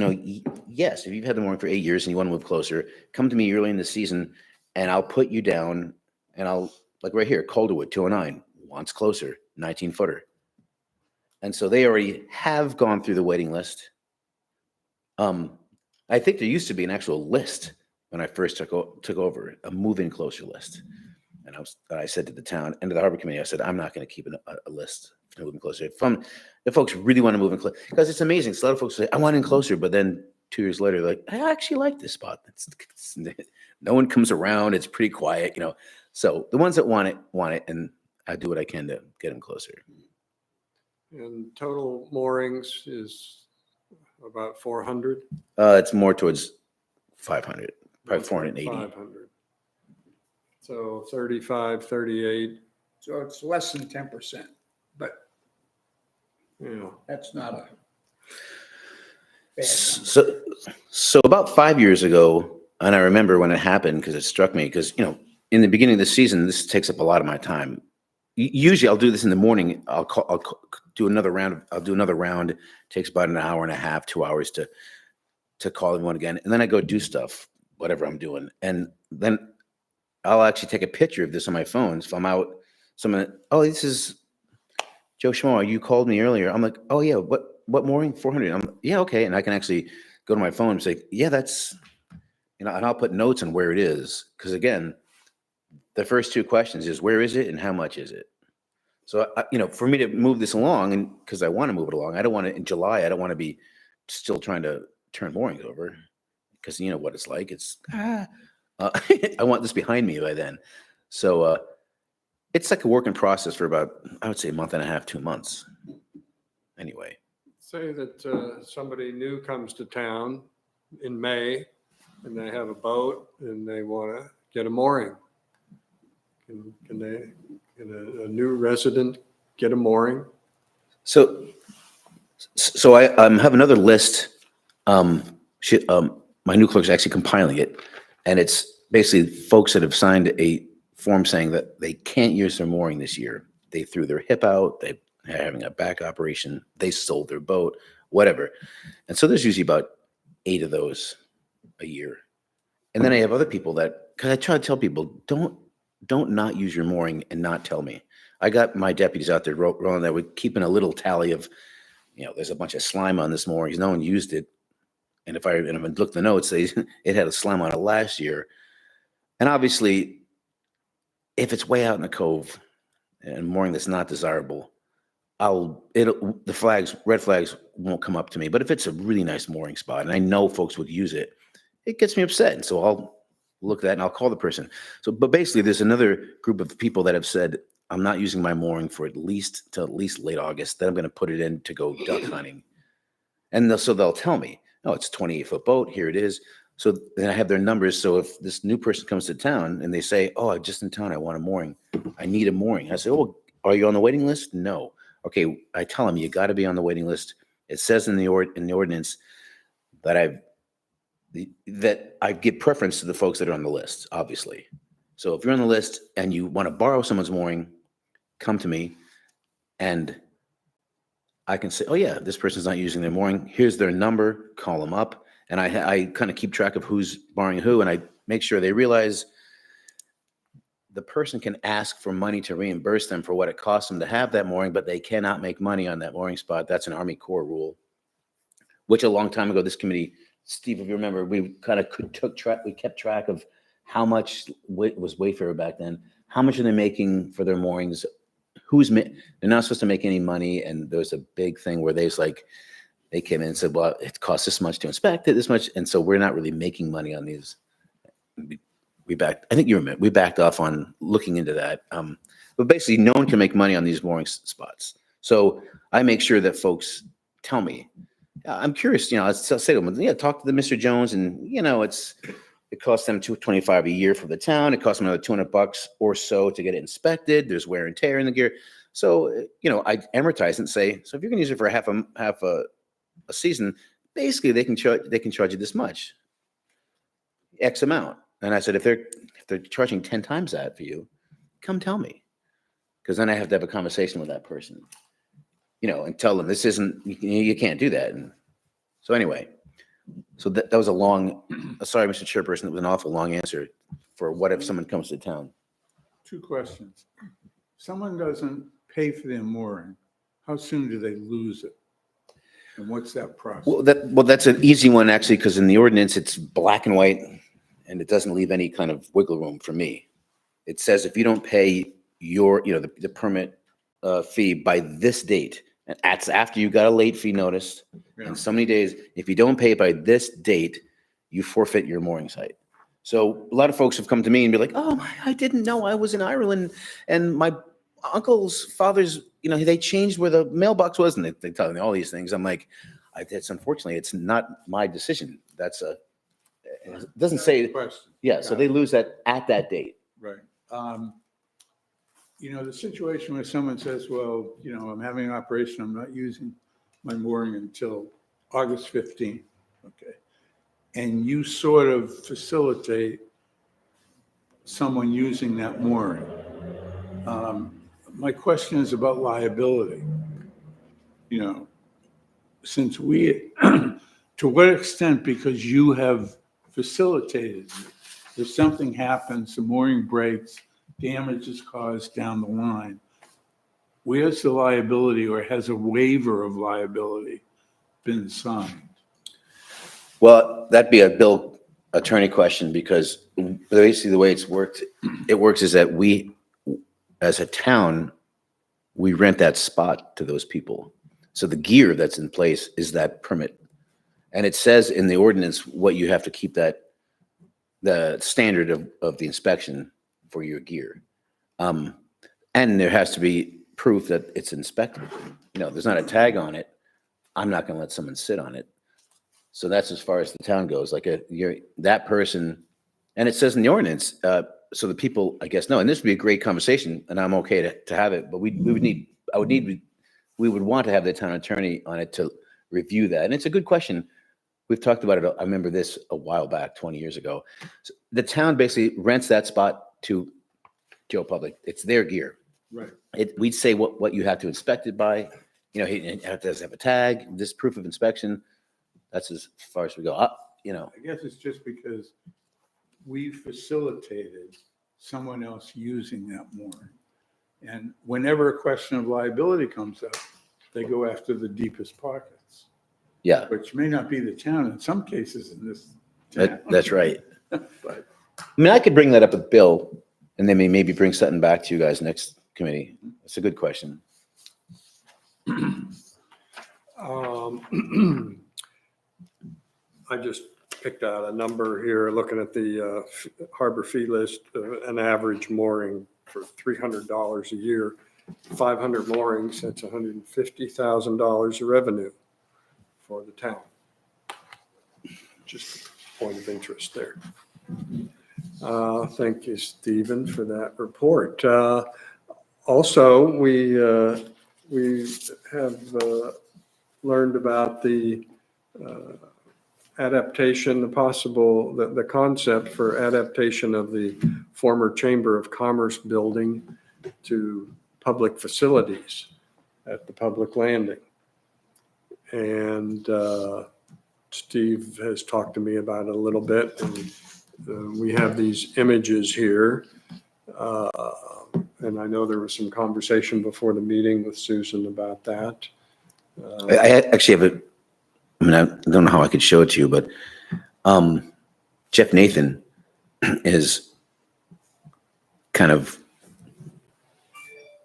yes. If you've had the mooring for 8 years and you want to move closer, come to me early in the season, and I'll put you down. And I'll, like right here, Calderwood 209 wants closer, 19-footer. And so they already have gone through the waiting list. I think there used to be an actual list when I first took over, a move-in closer list. And I said to the town and to the harbor committee, I said, I'm not going to keep a list for moving closer. If folks really want to move in closer, because it's amazing. So a lot of folks say, I want in closer, but then 2 years later, they're like, I actually like this spot. No one comes around. It's pretty quiet, So the ones that want it, and I do what I can to get them closer. And total moorings is about 400. It's more towards 500, probably 480. 500. So 35, 38, So it's less than 10%, but yeah. that's not a bad number. So about 5 years ago, and I remember when it happened because it struck me because, in the beginning of the season, this takes up a lot of my time. Usually I'll do this in the morning. I'll do another round. I'll do another round. It takes about an hour and a half, 2 hours to call everyone again. And then I go do stuff, whatever I'm doing. And then I'll actually take a picture of this on my phone. So if I'm out, this is Joe Schmo. You called me earlier. I'm like, oh yeah, what mooring? 400. Yeah, okay. And I can actually go to my phone and say, yeah, that's, and I'll put notes on where it is. Because again, the first two questions is where is it and how much is it? So, for me to move this along, and because I want to move it along, I don't want to, in July, I don't want to be still trying to turn moorings over because you know what it's like. I want this behind me by then. So it's like a work in process for about, I would say, a month and a half, 2 months. Anyway. Say that somebody new comes to town in May and they have a boat and they want to get a mooring. Can a new resident get a mooring? So I have another list. My new clerk's actually compiling it, and it's basically folks that have signed a form saying that they can't use their mooring this year. They threw their hip out. They're having a back operation. They sold their boat, whatever. And so there's usually about 8 of those a year. And then I have other people because I try to tell people, don't not use your mooring and not tell me. I got my deputies out there rolling that we're keeping a little tally of, there's a bunch of slime on this mooring. No one used it. And if I look at the notes, it had a slime on it last year. And obviously, if it's way out in the cove and mooring that's not desirable, red flags won't come up to me. But if it's a really nice mooring spot and I know folks would use it, it gets me upset. And so I'll look at that and I'll call the person. So, but basically there's another group of people that have said, I'm not using my mooring for at least late August. Then I'm going to put it in to go duck hunting. And they'll tell me, no, it's a 28-foot boat. Here it is. So then I have their numbers. So if this new person comes to town and they say, oh, I'm just in town, I want a mooring. I need a mooring. I say, oh, are you on the waiting list? No. Okay. I tell them you got to be on the waiting list. It says in the ordinance that I give preference to the folks that are on the list, obviously. So if you're on the list and you want to borrow someone's mooring, come to me and I can say, oh yeah, this person's not using their mooring. Here's their number, call them up. And I kind of keep track of who's borrowing who, and I make sure they realize the person can ask for money to reimburse them for what it costs them to have that mooring, but they cannot make money on that mooring spot. That's an Army Corps rule, which a long time ago, this committee, Steve, if you remember, we kind of we kept track of how much was Wayfarer back then. How much are they making for their moorings? They're not supposed to make any money. And there was a big thing where they came in and said, well, it costs this much to inspect it, this much. And so we're not really making money on these. We backed off on looking into that. But basically no one can make money on these mooring spots. So I make sure that folks tell me. I'm curious, I'll say to them, talk to the Mr. Jones, and it costs them $225 a year for the town. It costs them another $200 or so to get it inspected. There's wear and tear in the gear. So, I amortize and say, so if you're going to use it for half a season, basically they can charge you this much, X amount. And I said, if they're charging 10 times that for you, come tell me, because then I have to have a conversation with that person, and tell them this isn't, you can't do that. And so anyway, so that was a long, sorry, Mr. Chairperson, it was an awful long answer for what if someone comes to town. 2 questions. Someone doesn't pay for their mooring, how soon do they lose it? And what's that process? Well, that's an easy one, actually, because in the ordinance, it's black and white, and it doesn't leave any kind of wiggle room for me. It says if you don't pay the permit fee by this date, and that's after you got a late fee notice, and so many days, if you don't pay it by this date, you forfeit your mooring site. So a lot of folks have come to me and be like, oh, I didn't know I was in Ireland, and my uncle's father's, they changed where the mailbox was, and they tell me all these things. I'm like, unfortunately, it's not my decision. It doesn't say, Question. yeah, so they lose that at that date. Right. The situation where someone says, well, I'm having an operation, I'm not using my mooring until August 15th, okay? And you sort of facilitate someone using that mooring. My question is about liability. Since to what extent, because you have facilitated it, if something happens, the mooring breaks, damage is caused down the line, where's the liability, or has a waiver of liability been signed? Well, that'd be a Bill attorney question, because basically the way it works is that we, as a town, we rent that spot to those people. So the gear that's in place is that permit. And it says in the ordinance what you have to keep the standard of the inspection for your gear. And there has to be proof that it's inspected. There's not a tag on it. I'm not going to let someone sit on it. So that's as far as the town goes. Like that person, and it says in the ordinance, so the people, I guess, know, and this would be a great conversation, and I'm okay to have it, but we would want to have the town attorney on it to review that. And it's a good question. We've talked about it. I remember this a while back, 20 years ago. So the town basically rents that spot to Joe Public. It's their gear. Right. We'd say what you have to inspect it by. It does have a tag, this proof of inspection. That's as far as we go. I guess it's just because we facilitated someone else using that mooring. And whenever a question of liability comes up, they go after the deepest pockets. Yeah, Which may not be the town in some cases in this town. that's right. But I could bring that up with Bill, and then maybe bring something back to you guys next committee. It's a good question. I just picked out a number here, looking at the harbor fee list, an average mooring for $300 a year, 500 moorings, that's $150,000 of revenue for the town. Just a point of interest there. Thank you, Stephen, for that report. Also, we have learned about the adaptation, the concept for adaptation of the former Chamber of Commerce building to public facilities at the public landing. And Steve has talked to me about it a little bit. And we have these images here. And I know there was some conversation before the meeting with Susan about that. I actually have I don't know how I could show it to you, but Jeff Nathan is kind of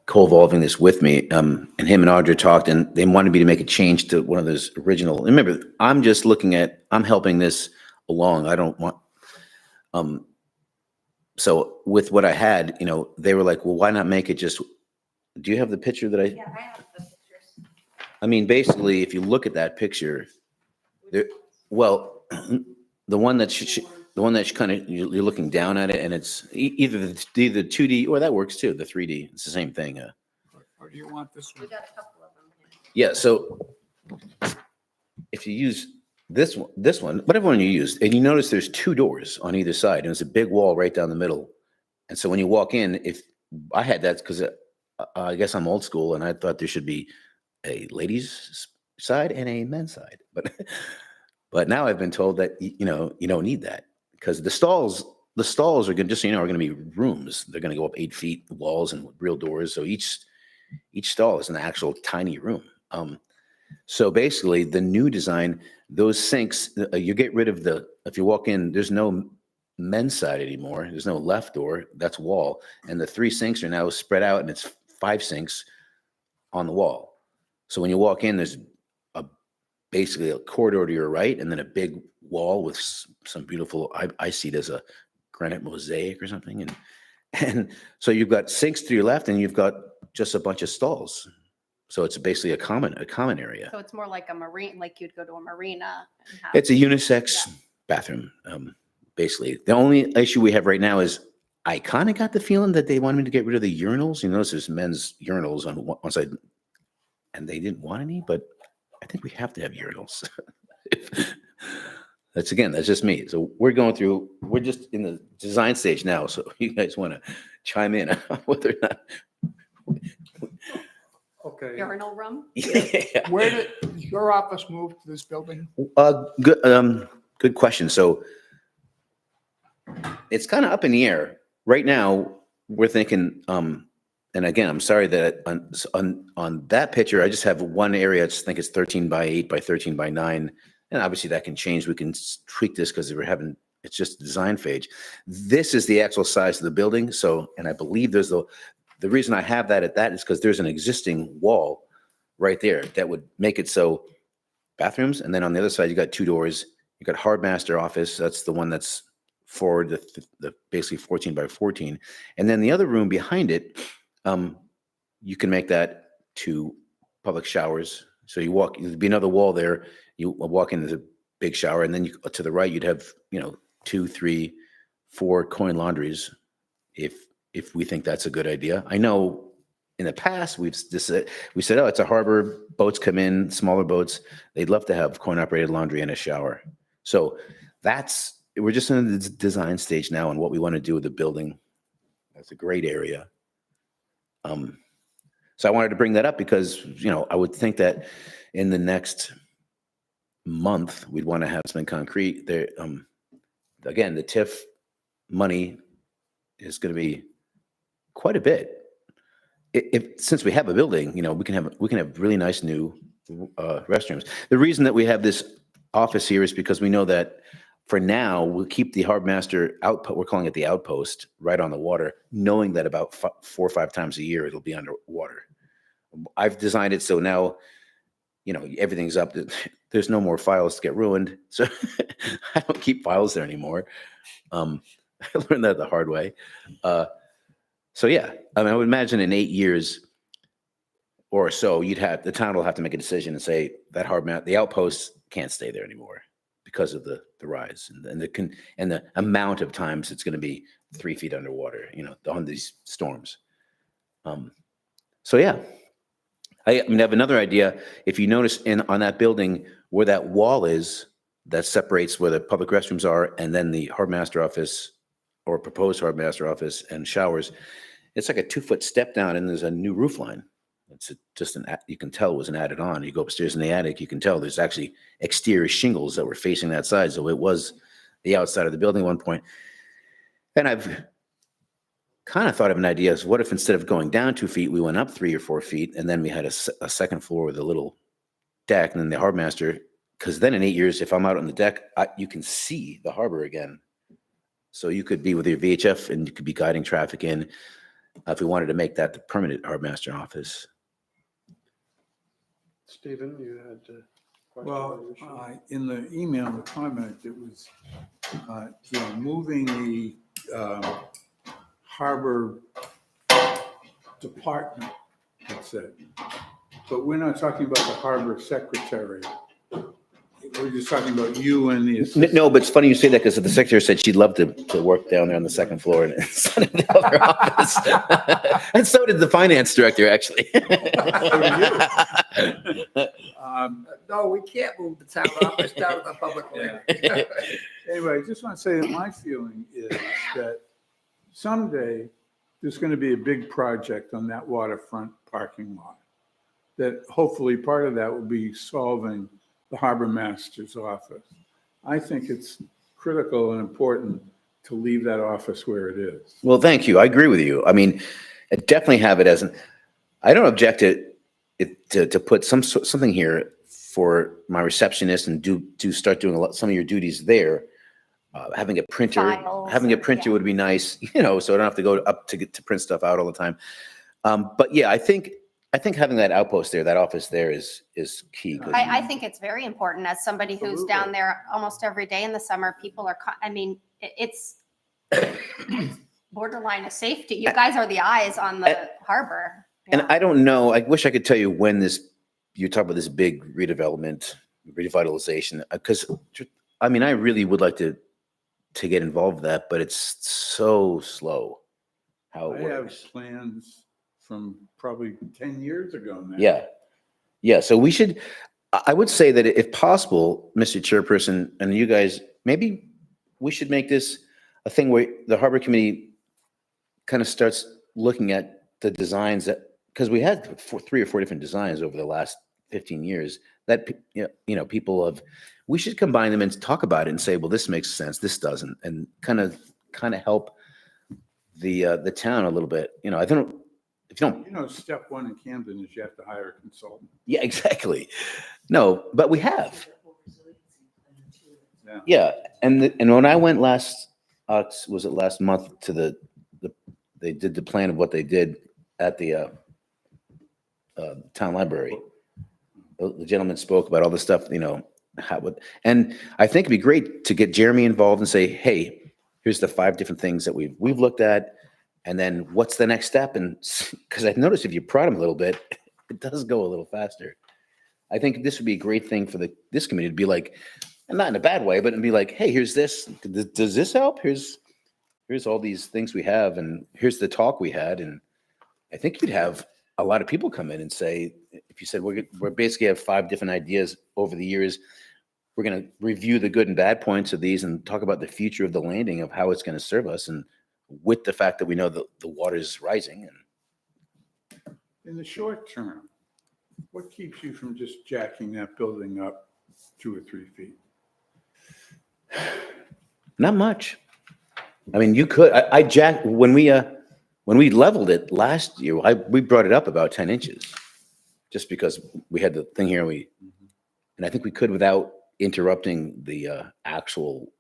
co-evolving this with me. And him and Audra talked, and they wanted me to make a change to one of those original. Remember, I'm helping this along. I don't want, so with what I had, they were like, well, why not make it just, do you have the picture that Yeah, I have the pictures. I mean, basically, if you look at that picture, there, well, the one that's kind of, you're looking down at it, and it's either the 2D, or that works too, the 3D. It's the same thing. Or do you want this We one? got a couple of them here. Yeah. So if you use this one, whatever one you use, and you notice there's two doors on either side, and there's a big wall right down the middle. And so when you walk in, if I had that, because I guess I'm old school, and I thought there should be a ladies' side and a men's side, but now I've been told that you don't need that, because the stalls are going, just so you know, are going to be rooms. They're going to go up 8 feet, walls and real doors. So each stall is an actual tiny room. So basically, the new design, those sinks, you get rid of if you walk in, there's no men's side anymore. There's no left door. That's wall. And the 3 sinks are now spread out, and it's 5 sinks on the wall. So when you walk in, there's basically a corridor to your right, and then a big wall with some beautiful, I see it as a granite mosaic or something. And so you've got sinks to your left, and you've got just a bunch of stalls. So it's basically a common area. So it's more like a marine, like you'd go to a marina. And have, It's a unisex bathroom, basically. The only issue we have right now is I kind of got the feeling that they wanted me to get rid of the urinals. You notice there's men's urinals on one side, and they didn't want any, but I think we have to have urinals. That's just me. So we're just in the design stage now. So you guys want to chime in on whether or not. Okay. urinal room. Yeah. Where did your office move to this building? Good question. So it's kind of up in the air right now. We're thinking, and again, I'm sorry that on that picture, I just have one area. I think it's 13 by 8 by 13 by 9. And obviously that can change. We can tweak this because it's just a design phase. This is the actual size of the building. So, and I believe there's the reason I have that at that is because there's an existing wall right there that would make it so bathrooms. And then on the other side, you got 2 doors. You got harbmaster office. That's the one that's forward, the basically 14 by 14. And then the other room behind it, you can make that to public showers. So there'd be another wall there. You walk in, there's a big shower, and then to the right, you'd have 2, 3, 4 coin laundries, if we think that's a good idea. I know in the past we said, oh, it's a harbor, boats come in, smaller boats, they'd love to have coin operated laundry and a shower. So we're just in the design stage now on what we want to do with the building. That's a great area. So I wanted to bring that up because, I would think that in the next month, we'd want to have something concrete there. Again, the TIF money is going to be quite a bit. Since we have a building, we can have really nice new restrooms. The reason that we have this office here is because we know that for now we'll keep the harbmaster outpost. We're calling it the outpost, right on the water, knowing that about 4 or 5 times a year it'll be underwater. I've designed it so now, everything's up. There's no more files to get ruined, so I don't keep files there anymore. I learned that the hard way. So yeah, I would imagine in 8 years or so, the town will have to make a decision and say that the outpost can't stay there anymore because of the rise and the amount of times it's going to be 3 feet underwater, on these storms. So yeah, I have another idea. If you notice on that building where that wall is that separates where the public restrooms are and then the harbmaster office or proposed harbmaster office and showers, it's like a 2-foot step down, and there's a new roof line. just you can tell it was an added on. You go upstairs in the attic, you can tell there's actually exterior shingles that were facing that side. So it was the outside of the building at one point. And I've kind of thought of an idea is what if instead of going down 2 feet, we went up 3 or 4 feet, and then we had a second floor with a little deck, and then the harbor master, because then in 8 years, if I'm out on the deck, you can see the harbor again. So you could be with your VHF and you could be guiding traffic in if we wanted to make that the permanent harbor master office. Stephen, you had a question? Well, in the email, the comment, it was, moving the harbor department, it said. But we're not talking about the harbor secretary. We're just talking about you and the assistant. No, but it's funny you say that because the secretary said she'd love to work down there on the second floor and instead of the other office. And so did the finance director, actually. No, we can't move the town office down to the public land. Anyway, I just want to say that my feeling is that someday there's going to be a big project on that waterfront parking lot. That hopefully part of that will be solving the harbor master's office. I think it's critical and important to leave that office where it is. Well, thank you. I agree with you. I mean, I definitely have it as I don't object to put something here for my receptionist and start doing some of your duties there. Having a printer Files, would be nice, so I don't have to go up to print stuff out all the time. But yeah, I think having that outpost there, that office there is key. I think it's very important as somebody who's Absolutely. down there almost every day in the summer. People are, it's borderline of safety. You guys are the eyes on the harbor. And Yeah. I don't know, I wish I could tell you when you talk about this big redevelopment, revitalization, because I really would like to get involved with that, but it's so slow how it I have works. plans from probably 10 years ago now. Yeah. Yeah. So I would say that if possible, Mr. Chairperson, and you guys, maybe we should make this a thing where the Harbor Committee kind of starts looking at the designs because we had 3 or 4 different designs over the last 15 years that, people we should combine them and talk about it and say, well, this makes sense, this doesn't, and kind of help the town a little bit. I don't, if you don't, Step one in Camden is you have to hire a consultant. yeah, exactly. No, but we have. Yeah. Yeah, and when I went last month to they did the plan of what they did at the town library. The gentleman spoke about all the stuff, and I think it'd be great to get Jeremy involved and say, hey, here's the 5 different things that we've looked at, and then what's the next step? And because I've noticed if you prod them a little bit, it does go a little faster. I think this would be a great thing for this committee to be like, and not in a bad way, but it'd be like, hey, here's this. Does this help? Here's all these things we have, and here's the talk we had. And I think you'd have a lot of people come in and say, if you said we're basically have 5 different ideas over the years, we're going to review the good and bad points of these and talk about the future of the landing, of how it's going to serve us, and with the fact that we know the water is rising. And In the short term, what keeps you from just jacking that building up 2 or 3 feet? not much. I mean, you could. I jacked when we leveled it last year. We brought it up about 10 inches, just because we had the thing here. And I think we could without interrupting the actual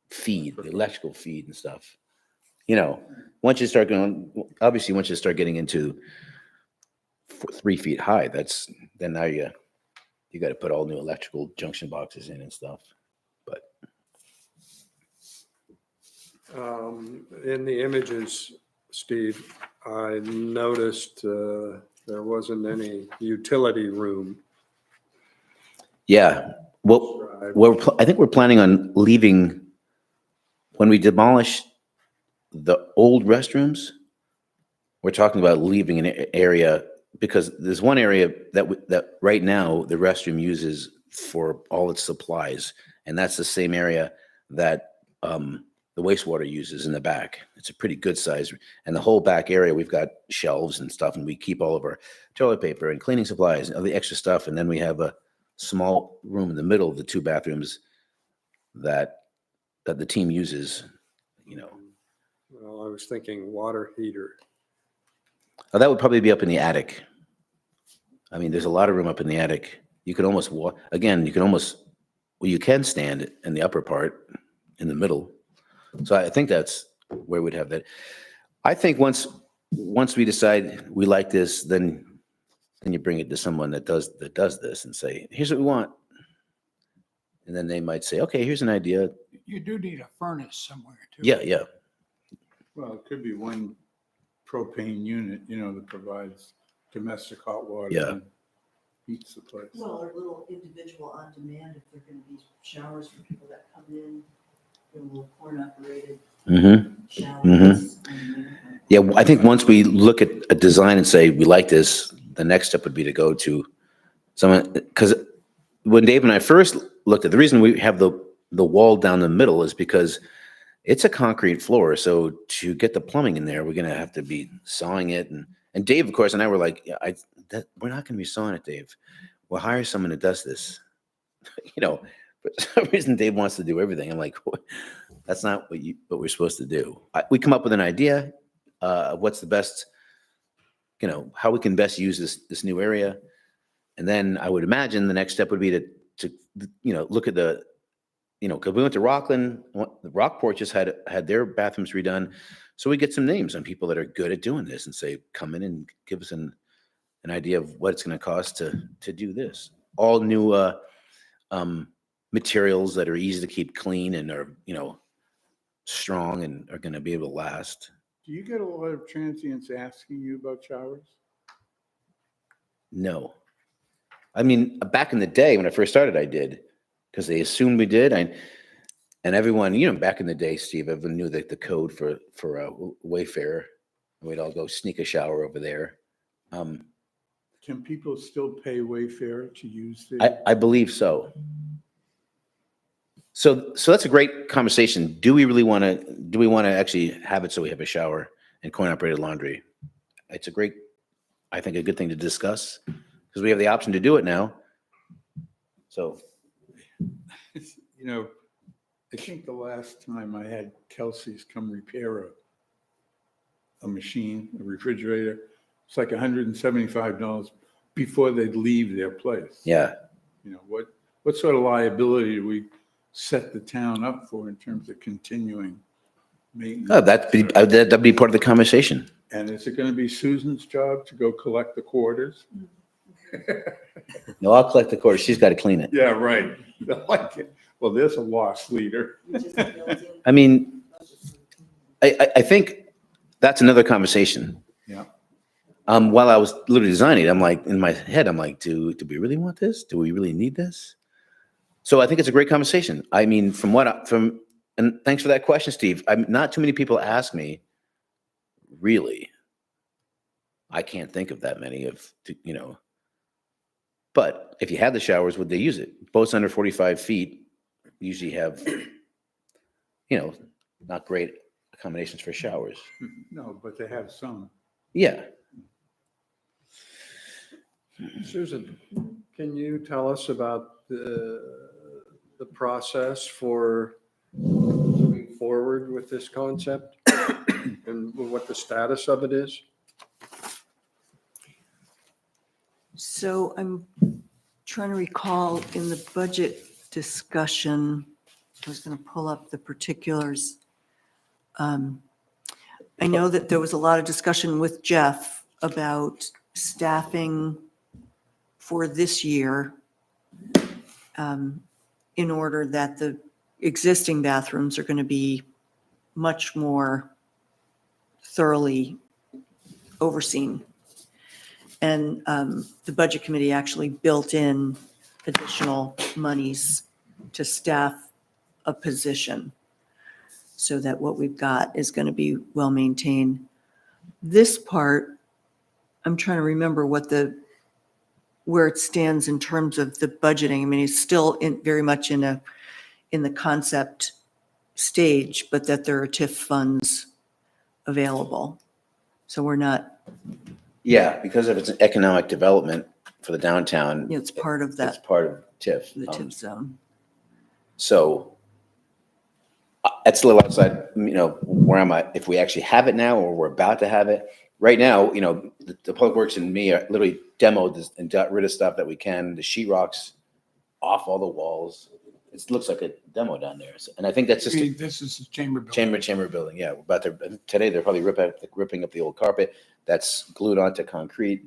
feed, the electrical feed and stuff. Once you start getting into 3 feet high, then now you got to put all new electrical junction boxes in and stuff. But In the images, Steve, I noticed there wasn't any utility room. yeah, well, I think we're planning on leaving when we demolish the old restrooms. We're talking about leaving an area because there's one area that right now the restroom uses for all its supplies, and that's the same area that the the wastewater uses in the back. It's a pretty good size. And the whole back area, we've got shelves and stuff, and we keep all of our toilet paper and cleaning supplies and all the extra stuff. And then we have a small room in the middle of the 2 bathrooms that the team uses, you know. Well, I was thinking water heater. That would probably be up in the attic. I mean, there's a lot of room up in the attic. You could almost you can stand in the upper part in the middle. So I think that's where we'd have that. I think once we decide we like this, then you bring it to someone that does this and say, here's what we want. And then they might say, okay, here's an idea. You do need a furnace somewhere too. Yeah. Well, it could be one propane unit, that provides domestic hot water. Yeah. And heats the place. Well, or little individual on demand, if they're gonna be showers for people that come in, little corn operated Mm-hmm. showers. Yeah, I think once we look at a design and say we like this, the next step would be to go to someone, because when Dave and I first looked at, the reason we have the wall down the middle is because it's a concrete floor. So to get the plumbing in there, we're gonna have to be sawing it. And Dave, of course, and I were like, we're not gonna be sawing it, Dave. We'll hire someone that does this. For some reason, Dave wants to do everything. I'm like, that's not what we're supposed to do. We come up with an idea of what's the best, how we can best use this new area. And then I would imagine the next step would be to look at the, because we went to Rockland, the Rockport just had their bathrooms redone. So we get some names on people that are good at doing this and say, come in and give us an idea of what it's going to cost to do this. All new materials that are easy to keep clean and are, strong and are going to be able to last. Do you get a lot of transients asking you about showers? No. I mean, back in the day when I first started, I did, because they assumed we did. And everyone, back in the day, Steve, everyone knew the code for a Wayfarer. We'd all go sneak a shower over there. Can people still pay Wayfarer to use the? I believe so. So that's a great conversation. Do we want to actually have it so we have a shower and coin-operated laundry? It's I think a good thing to discuss, because we have the option to do it now. So, I think the last time I had Kelsey's come repair a machine, a refrigerator, it's like $175 before they'd leave their place. yeah. What sort of liability do we set the town up for in terms of continuing maintenance? Oh, that'd be part of the conversation. And is it going to be Susan's job to go collect the quarters? No, I'll collect the quarter. She's got to clean it. Yeah, right. Like it. Well, there's a lost leader. I mean, I think that's another conversation. Yeah. While I was literally designing it, I'm like, in my head, I'm like, do we really want this? Do we really need this? So I think it's a great conversation. I mean, and thanks for that question, Steve. Not too many people ask me, really. I can't think of that many but if you had the showers, would they use it? Boats under 45 feet usually have, not great accommodations for showers. No, but they have some. Yeah. Susan, can you tell us about the process for moving forward with this concept and what the status of it is? So I'm trying to recall in the budget discussion, I was going to pull up the particulars. I know that there was a lot of discussion with Jeff about staffing for this year in order that the existing bathrooms are going to be much more thoroughly overseen. And the budget committee actually built in additional monies to staff a position so that what we've got is going to be well maintained. This part, I'm trying to remember where it stands in terms of the budgeting. I mean, it's still very much in the concept stage, but that there are TIF funds available. So we're not, Yeah, because if it's an economic development for the downtown, it's part of it's that, part of TIF. the TIF zone. So it's a little outside, where am I? If we actually have it now or we're about to have it. Right now, the Public Works and me are literally demoed this and got rid of stuff that we can. The sheetrock's off all the walls. It looks like a demo down there. And I think that's just a This is the chamber building. chamber building. Yeah, we're about to, today they're probably ripping up the old carpet that's glued onto concrete.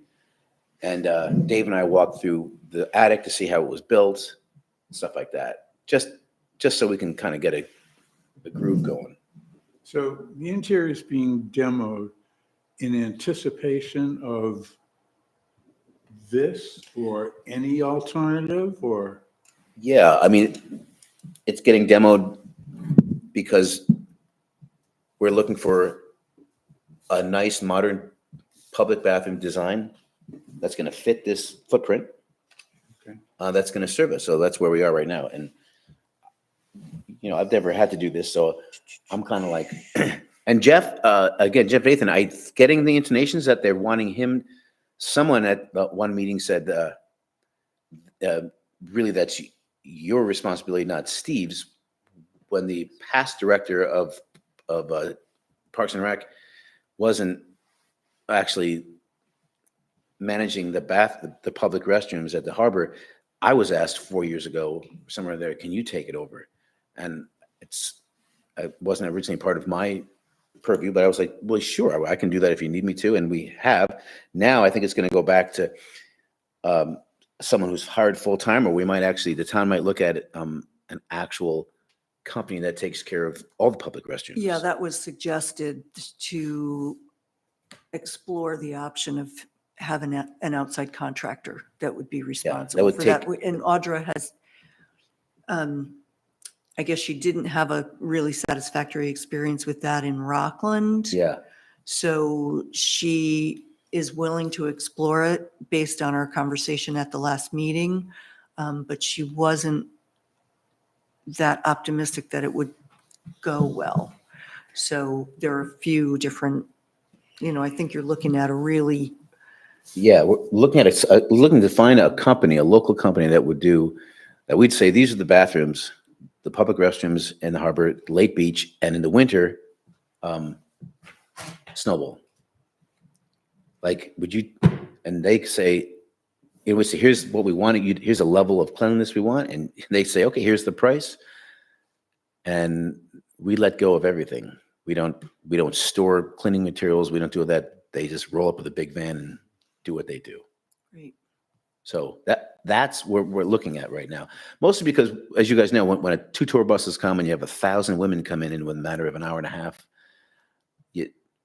And Dave and I walked through the attic to see how it was built, stuff like that. Just so we can kind of get a groove going. So the interior is being demoed in anticipation of this or any alternative or? Yeah, I mean, it's getting demoed because we're looking for a nice modern public bathroom design that's going to fit this footprint. Okay. That's going to serve us. So that's where we are right now. And, I've never had to do this, so I'm kind of like, and Jeff Nathan, getting the intonations that they're wanting him, someone at one meeting said, really that's your responsibility, not Steve's. When the past director of Parks and Rec wasn't actually managing the public restrooms at the harbor, I was asked 4 years ago, somewhere there, can you take it over? And it wasn't originally part of my purview, but I was like, well, sure, I can do that if you need me to. And we have. Now I think it's going to go back to someone who's hired full-time, or the town might look at an actual company that takes care of all the public restrooms. Yeah, that was suggested to explore the option of having an outside contractor that would be responsible would for that. And Audra has, I guess she didn't have a really satisfactory experience with that in Rockland. Yeah. So she is willing to explore it based on our conversation at the last meeting. But she wasn't that optimistic that it would go well. So there are a few different, I think you're looking at a really. Yeah, we're looking to find a company, a local company that we'd say, these are the bathrooms, the public restrooms in the harbor, Lake Beach, and in the winter, Snowball. Like, and they say, here's what we want, here's a level of cleanliness we want, and they say, okay, here's the price. And we let go of everything. We don't store cleaning materials, we don't do that. They just roll up with a big van and do what they do. Great. So that's where we're looking at right now. Mostly because, as you guys know, when 2 tour buses come and you have 1,000 women come in within a matter of an hour and a half,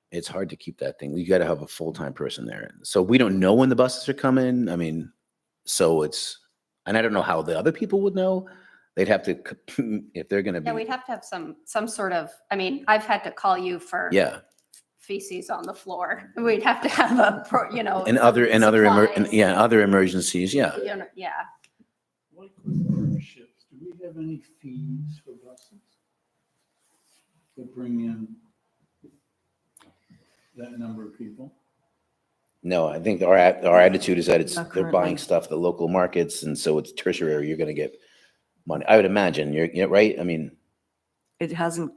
it's hard to keep that thing. You got to have a full-time person there. So we don't know when the buses are coming. I mean, and I don't know how the other people would know. They'd have to, if they're going to be. Yeah, we'd have to have some sort of, I've had to call you for Yeah. feces on the floor. We'd have to have And other supplies. other emergencies. Yeah. Yeah. Like with partnerships, do we have any fees for buses that bring in that number of people? No, I think our attitude is that Not they're currently. buying stuff at the local markets, and so it's tertiary. You're going to get money. I would imagine. You're right. I mean, It hasn't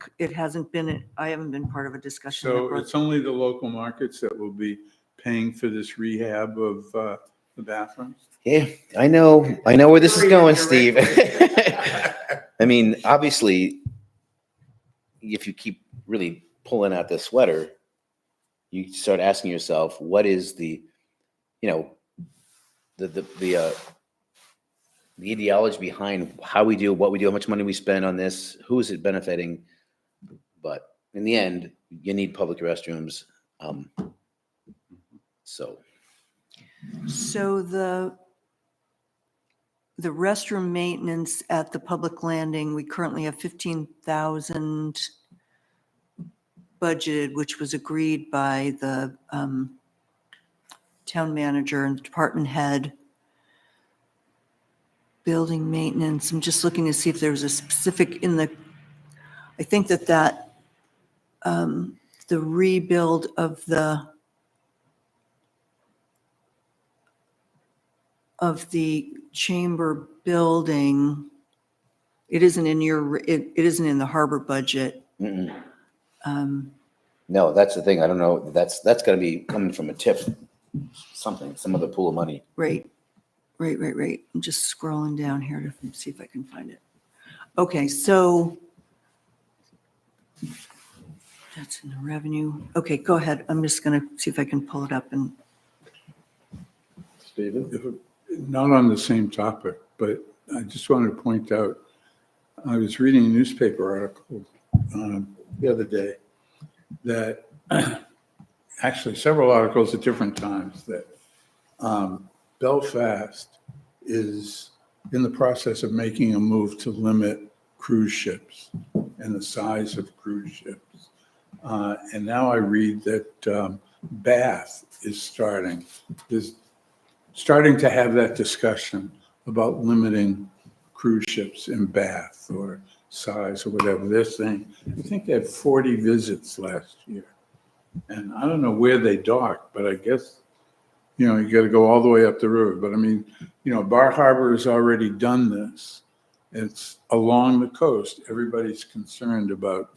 been, I haven't been part of a discussion. So it's only the local markets that will be paying for this rehab of the bathrooms? yeah, I know where this is going, Steve. I mean, obviously, if you keep really pulling out the sweater, you start asking yourself, what is the ideology behind how we do what we do, how much money we spend on this, who is it benefiting? But in the end, you need public restrooms. So the restroom maintenance at the public landing, we currently have 15,000 budgeted, which was agreed by the town manager and department head. Building maintenance, I'm just looking to see if there was a specific I think that the rebuild of the chamber building, it isn't in the harbor budget. Mm-mm. Um, No, that's the thing. I don't know. That's got to be coming from a tip, some other pool of money. Right. I'm just scrolling down here to see if I can find it. Okay, so that's in the revenue. Okay, go ahead. I'm just going to see if I can pull it up and. Stephen? Not on the same topic, but I just wanted to point out, I was reading a newspaper article the other day that actually several articles at different times that Belfast is in the process of making a move to limit cruise ships and the size of cruise ships. And now I read that Bath is starting to have that discussion about limiting cruise ships in Bath or size or whatever they're saying. I think they had 40 visits last year. And I don't know where they dock, but I guess, you got to go all the way up the river. But I mean, Bar Harbor has already done this. It's along the coast. Everybody's concerned about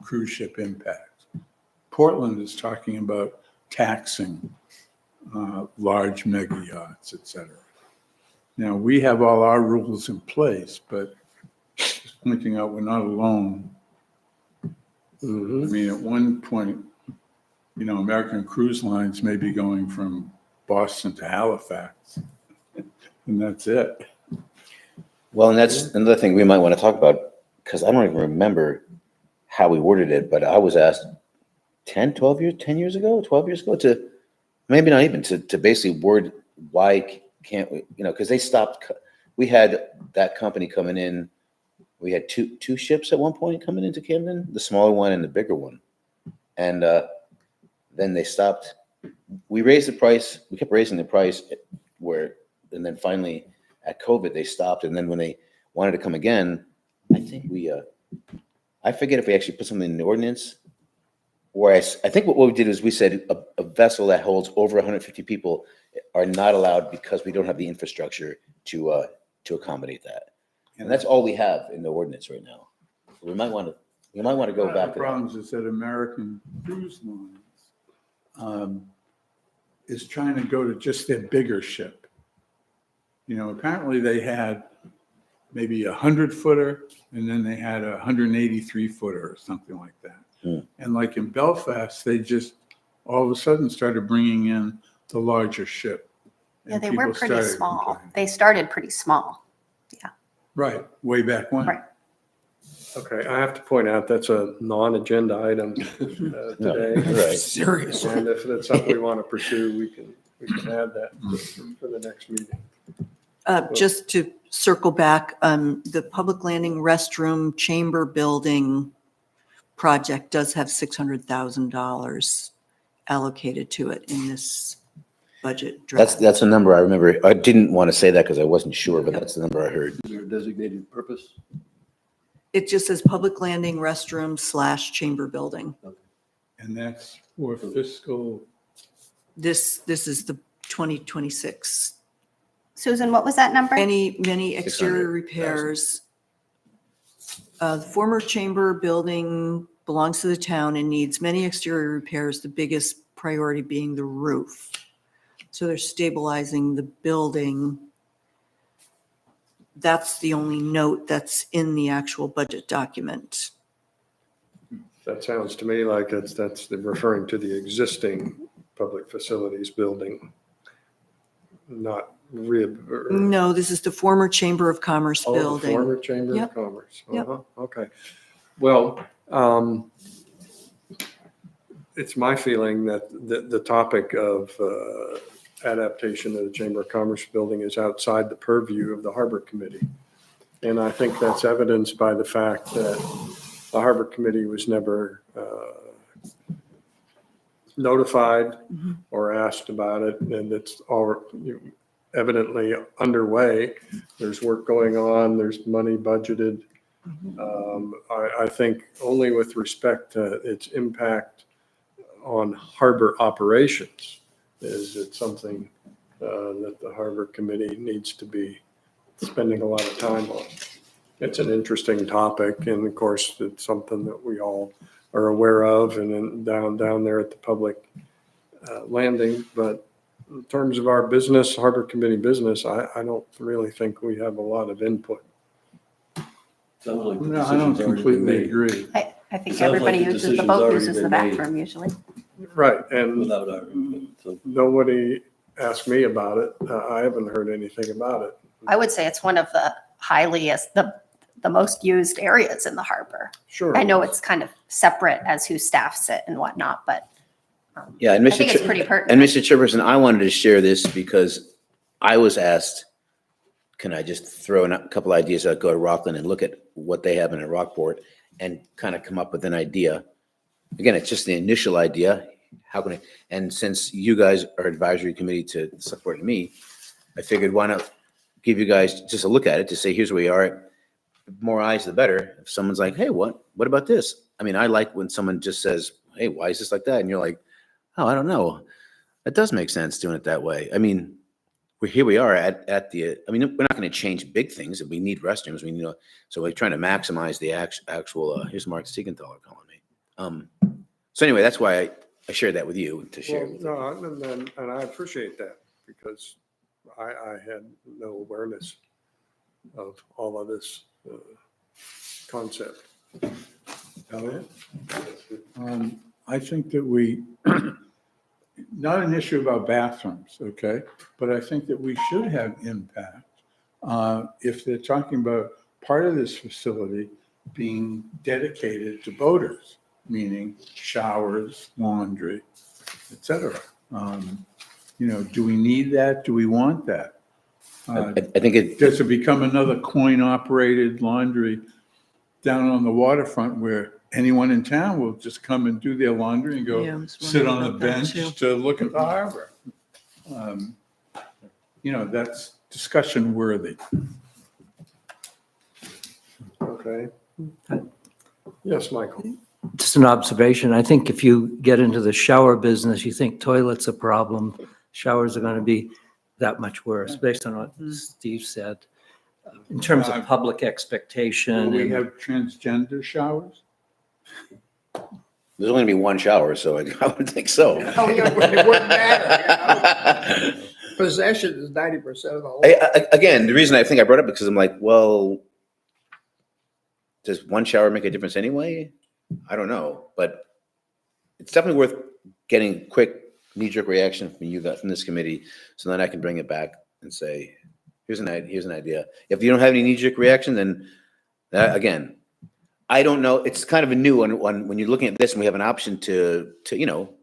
cruise ship impact. Portland is talking about taxing large mega yachts, et cetera. Now, we have all our rules in place, but just pointing out we're not alone. I mean, at one point, American Cruise Lines may be going from Boston to Halifax, and that's it. Well, and that's another thing we might want to talk about, because I don't even remember how we worded it, but I was asked 10 years ago to, maybe not even, to basically word why can't we, because they stopped, we had that company coming in, we had two ships at one point coming into Camden, the smaller one and the bigger one. And then they stopped. We raised the price, we kept raising the price and then finally at COVID, they stopped. And then when they wanted to come again, I think I forget if we actually put something in the ordinance, or I think what we did is we said a vessel that holds over 150 people are not allowed because we don't have the infrastructure to accommodate that. And that's all we have in the ordinance right now. So we might want to go back The to problems is that American Cruise Lines is trying to go to just their bigger ship. Apparently they had maybe 100-footer, and then they had a 183-footer or something like that. And like in Belfast, they just all of a sudden started bringing in the larger ship. Yeah, And they were people pretty started small. complaining. They started pretty small. Right, way back when. Right. Okay, I have to point out that's a non-agenda item today. Right. Serious. And if that's something we want to pursue, we can add that for the next meeting. Just to circle back, the public landing restroom chamber building project does have $600,000 allocated to it in this budget draft. That's a number I remember. I didn't want to say that because I wasn't sure, but that's the number I heard. Is there a designated purpose? It just says public landing restroom / chamber building. And that's for fiscal, This is the 2026. Susan, what was that number? Many exterior 600,000. repairs. The former chamber building belongs to the town and needs many exterior repairs, the biggest priority being the roof. So they're stabilizing the building. That's the only note that's in the actual budget document. That sounds to me like that's referring to the existing public facilities building, not No, this is the former Chamber of Commerce Oh, the building. former Chamber Yep. of Commerce. Yep. Okay. Well, it's my feeling that the topic of adaptation of the Chamber of Commerce building is outside the purview of the Harbor Committee. And I think that's evidenced by the fact that the Harbor Committee was never notified or asked about it, and it's all evidently underway. There's work going on, there's money budgeted, I think only with respect to its impact on harbor operations is it something that the harbor committee needs to be spending a lot of time on. It's an interesting topic, and of course, it's something that we all are aware of, and then down there at the public landing. But in terms of our business, harbor committee business, I don't really think we have a lot of input. Sounds like the No, I don't decision's already been completely made agree. I think Sounds like everybody the uses the decision's boat, already uses the been made. bathroom usually. Right, and without our input. So nobody asked me about it. I haven't heard anything about it. I would say it's one of the the most used areas in the harbor. Sure. I know it's kind of separate as who staffs it and whatnot, but Yeah, and I think it's pretty And pertinent. Mr. Chairperson, I wanted to share this because I was asked, can I just throw in a couple ideas, go to Rockland and look at what they have in Rockport and kind of come up with an idea. Again, it's just the initial idea. How can I, and since you guys are advisory committee to support me, I figured why not give you guys just a look at it to say, here's where we are. More eyes, the better. If someone's like, hey, what about this? I mean, I like when someone just says, hey, why is this like that? And you're like, oh, I don't know. That does make sense doing it that way. I mean, here we are at the, I mean, we're not going to change big things. If we need restrooms, we need, so we're trying to maximize the actual, here's Mark Siegenthaler calling me. So anyway, that's why I shared that with you to share. Well, no, and I appreciate that because I had no awareness of all of this concept. Elliot? I think that we, not an issue about bathrooms, okay? But I think that we should have impact if they're talking about part of this facility being dedicated to boaters, meaning showers, laundry, et cetera. Do we need that? Do we want that? I think it, Does it become another coin-operated laundry down on the waterfront where anyone in town will just come and do their laundry and Yeah, I go was sit wondering on the about that bench too. to look at the harbor? That's discussion worthy. Okay. Yes, Michael. Just an observation. I think if you get into the shower business, you think toilets a problem, showers are going to be that much worse, based on what Steve said. In terms of public Will expectation. we and- have transgender showers? there's only gonna be one shower, so I would think so. Oh, you're- It wouldn't matter. Possession is 90% of the law. Again, the reason I think I brought it up because I'm like, well, does one shower make a difference anyway? I don't know, but it's definitely worth getting quick knee-jerk reaction from you guys from this committee, so then I can bring it back and say, here's an idea. If you don't have any knee-jerk reaction, then again, I don't know. It's kind of a new one when you're looking at this and we have an option to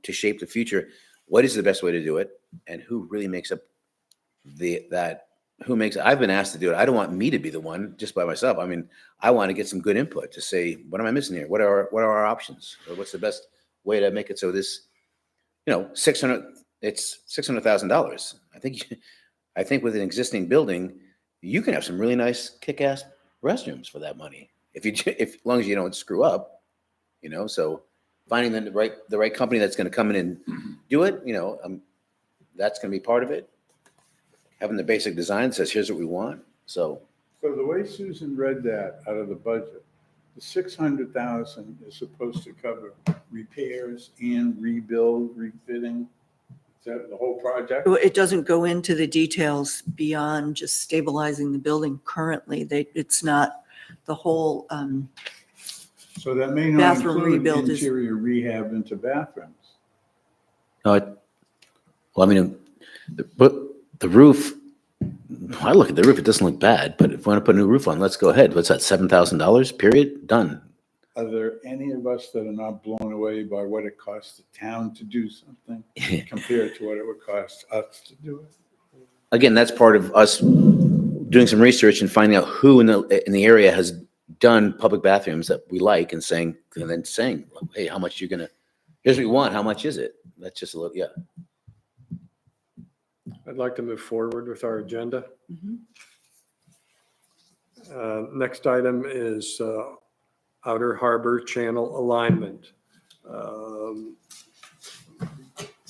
shape the future. What is the best way to do it, and who really makes up I've been asked to do it. I don't want me to be the one just by myself. I mean, I want to get some good input to say, what am I missing here? What are our options? Or what's the best way to make it so this, it's $600,000. I think with an existing building, you can have some really nice kick-ass restrooms for that money. If as long as you don't screw up, so finding the right company that's going to come in and do it, that's going to be part of it. Having the basic design says, here's what we want. So So the way Susan read that out of the budget, the 600,000 is supposed to cover repairs and rebuild, refitting. Is that the whole project? It doesn't go into the details beyond just stabilizing the building currently. It's not the whole, So that may not Bathroom include rebuild is- interior rehab into bathrooms. the roof, I look at the roof, it doesn't look bad, but if we want to put a new roof on, let's go ahead. What's that, $7,000, period? Done. Are there any of us that are not blown away by what it costs the town to do something compared to what it would cost us to do it? Again, that's part of us doing some research and finding out who in the area has done public bathrooms that we like and then saying, hey, how much here's what we want, how much is it? That's just a little, yeah. I'd like to move forward with our agenda. Next item is Outer Harbor Channel Alignment.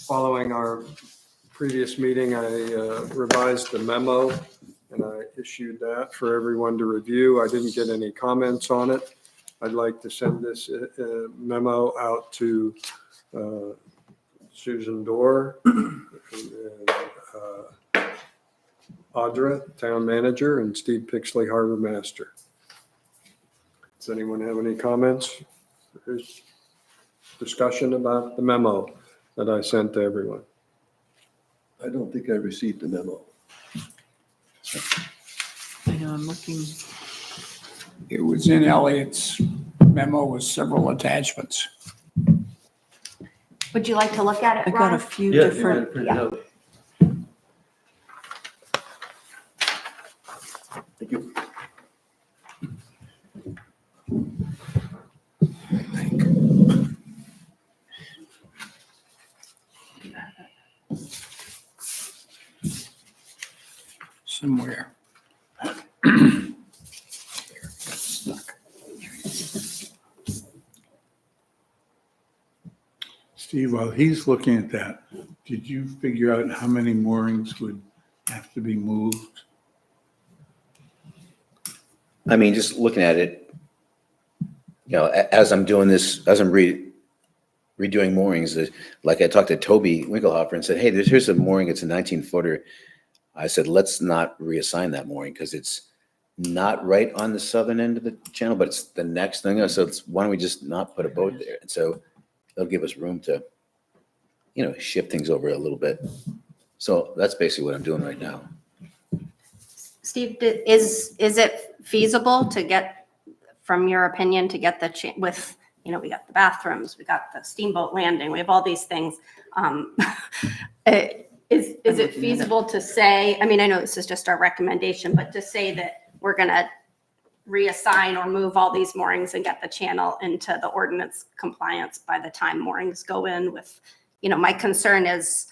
Following our previous meeting, I revised the memo and I issued that for everyone to review. I didn't get any comments on it. I'd like to send this memo out to Susan Dorr, and, Audra, Town Manager, and Steve Pixley, Harbor Master. Does anyone have any comments? There's discussion about the memo that I sent to everyone. I don't think I received the memo. I know, I'm looking, It was in Elliot's memo with several attachments. Would you like to look at I it, got a Ron? few Yeah, different, print it yeah. out. Thank you. Somewhere. There, it got stuck. Steve, while he's looking at that, did you figure out how many moorings would have to be moved? I mean, just looking at it, as I'm doing this, as I'm redoing moorings, like I talked to Toby Winkelhofer and said, hey, here's a mooring, it's a 19-footer. I said, let's not reassign that mooring because it's not right on the southern end of the channel, but it's the next thing. So why don't we just not put a boat there? And so it'll give us room to, shift things over a little bit. So that's basically what I'm doing right now. Steve, is it feasible to get, from your opinion, to get with, we got the bathrooms, we got the steamboat landing, we have all these things. Is it feasible to say, I mean, I know this is just our recommendation, but to say that we're going to reassign or move all these moorings and get the channel into the ordinance compliance by the time moorings go in with, my concern is,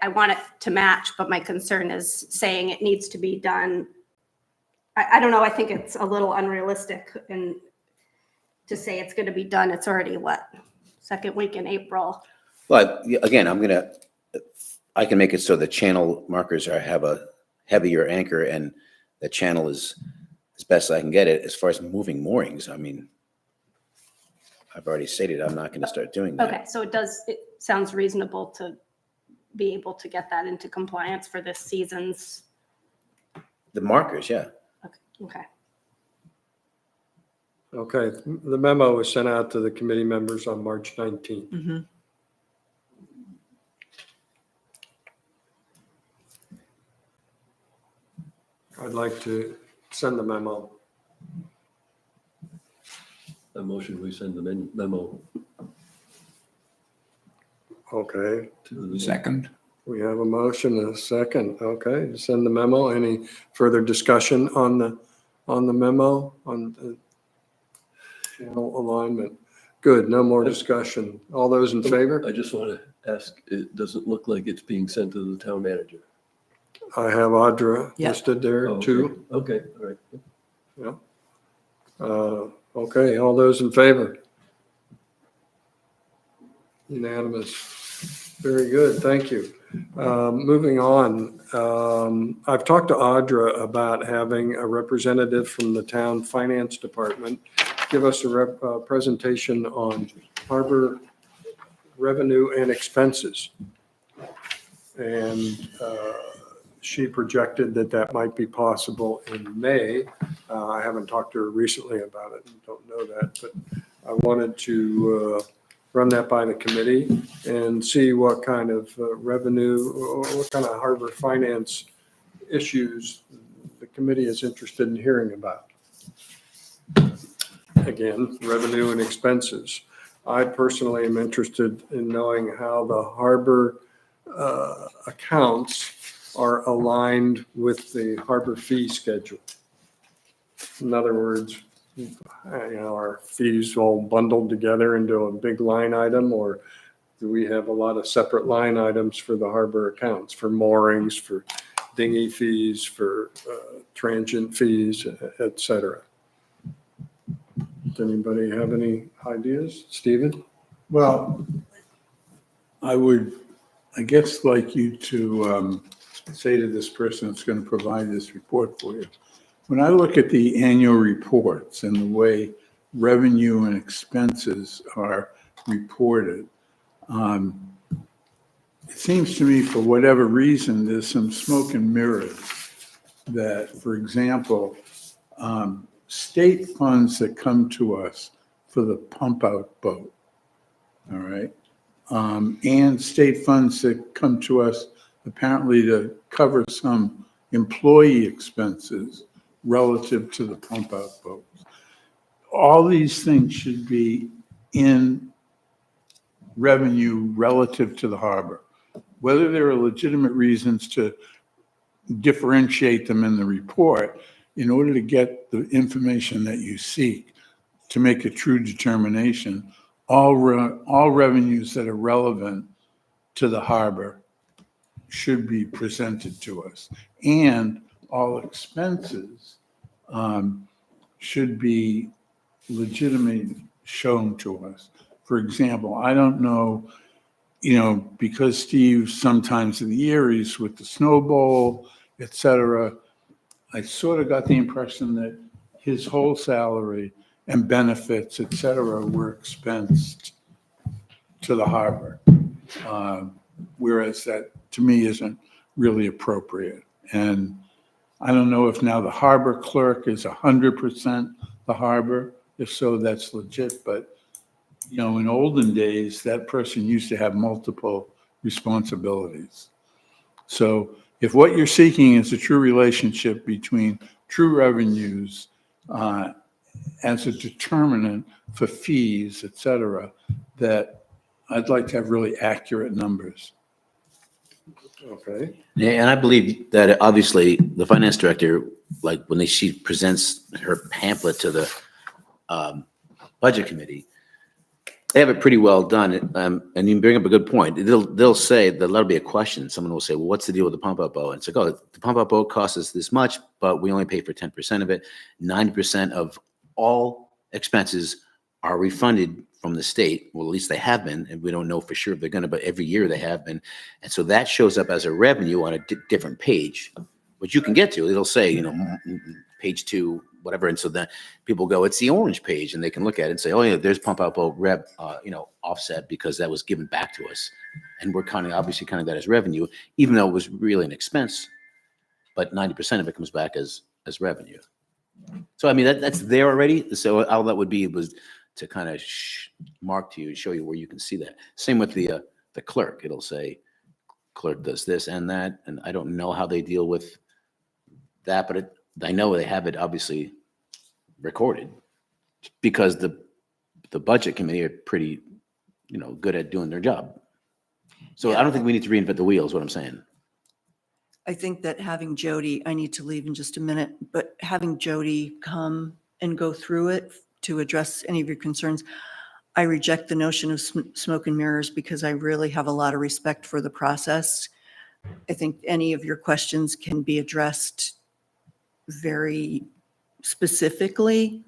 I want it to match, but my concern is saying it needs to be done. I don't know, I think it's a little unrealistic and to say it's going to be done. It's already second week in April. But again, I can make it so the channel markers have a heavier anchor and the channel is as best I can get it. As far as moving moorings, I mean, I've already stated I'm not going to start doing that. Okay, so it sounds reasonable to be able to get that into compliance for this season's. The markers, yeah. Okay. Okay, the memo was sent out to the committee members on March 19th. mhm. I'd like to send the memo. I motion we send the memo Okay, to the. Second. we have a motion and a second. Okay, to send the memo. Any further discussion on the memo, on the channel alignment? Good, no more discussion. All those in favor? I just want to ask, it doesn't look like it's being sent to the town manager. I have Audra Yeah. listed there Oh, too. Okay, all right. Yeah. Okay, all those in favor? Unanimous. Very good, thank you. Moving on, I've talked to Audra about having a representative from the town finance department give us a presentation on harbor revenue and expenses. And she projected that might be possible in May. I haven't talked to her recently about it, and don't know that, but I wanted to run that by the committee and see what kind of revenue, or what kind of harbor finance issues the committee is interested in hearing about. Again, revenue and expenses. I personally am interested in knowing how the harbor accounts are aligned with the harbor fee schedule. In other words, our fees all bundled together into a big line item, or do we have a lot of separate line items for the harbor accounts, for moorings, for dinghy fees, for transient fees, et cetera. Does anybody have any ideas? Stephen? Well, I guess like you to say to this person that's going to provide this report for you. When I look at the annual reports and the way revenue and expenses are reported, it seems to me for whatever reason, there's some smoke and mirrors that, for example, state funds that come to us for the pump out boat, all right? And state funds that come to us apparently to cover some employee expenses relative to the pump out boats. All these things should be in revenue relative to the harbor. Whether there are legitimate reasons to differentiate them in the report, in order to get the information that you seek to make a true determination, all revenues that are relevant to the harbor should be presented to us. And all expenses should be legitimately shown to us. For example, I don't know, because Steve sometimes in the Eries with the Snow Bowl, et cetera, I sort of got the impression that his whole salary and benefits, et cetera, were expensed to the harbor. Whereas that, to me, isn't really appropriate. And I don't know if now the harbor clerk is 100% the harbor. If so, that's legit. But, in olden days, that person used to have multiple responsibilities. So if what you're seeking is a true relationship between true revenues as a determinant for fees, et cetera, that I'd like to have really accurate numbers. Okay. Yeah, and I believe that obviously the finance director, like when she presents her pamphlet to the budget committee, they have it pretty well done. And you bring up a good point. They'll say that'll be a question. Someone will say, well, what's the deal with the pump out boat? And it's like, oh, the pump out boat costs us this much, but we only pay for 10% of it. 90% of all expenses are refunded from the state. Well, at least they have been, and we don't know for sure if they're going to, but every year they have been. And so that shows up as a revenue on a different page, which you can get to. It'll say, page 2, whatever. And so then people go, it's the orange page, and they can look at it and say, oh yeah, there's pump out boat offset because that was given back to us. And we're obviously counting that as revenue, even though it was really an expense, but 90% of it comes back as revenue. So, I mean, that's there already. So all that would be was to kind of mark to you, show you where you can see that. Same with the clerk. It'll say clerk does this and that. And I don't know how they deal with that, but I know they have it obviously recorded because the budget committee are pretty, good at doing their job. So I don't think we need to reinvent the wheel is what I'm saying. I think that having Jody, I need to leave in just a minute, but having Jody come and go through it to address any of your concerns, I reject the notion of smoke and mirrors because I really have a lot of respect for the process. I think any of your questions can be addressed very specifically.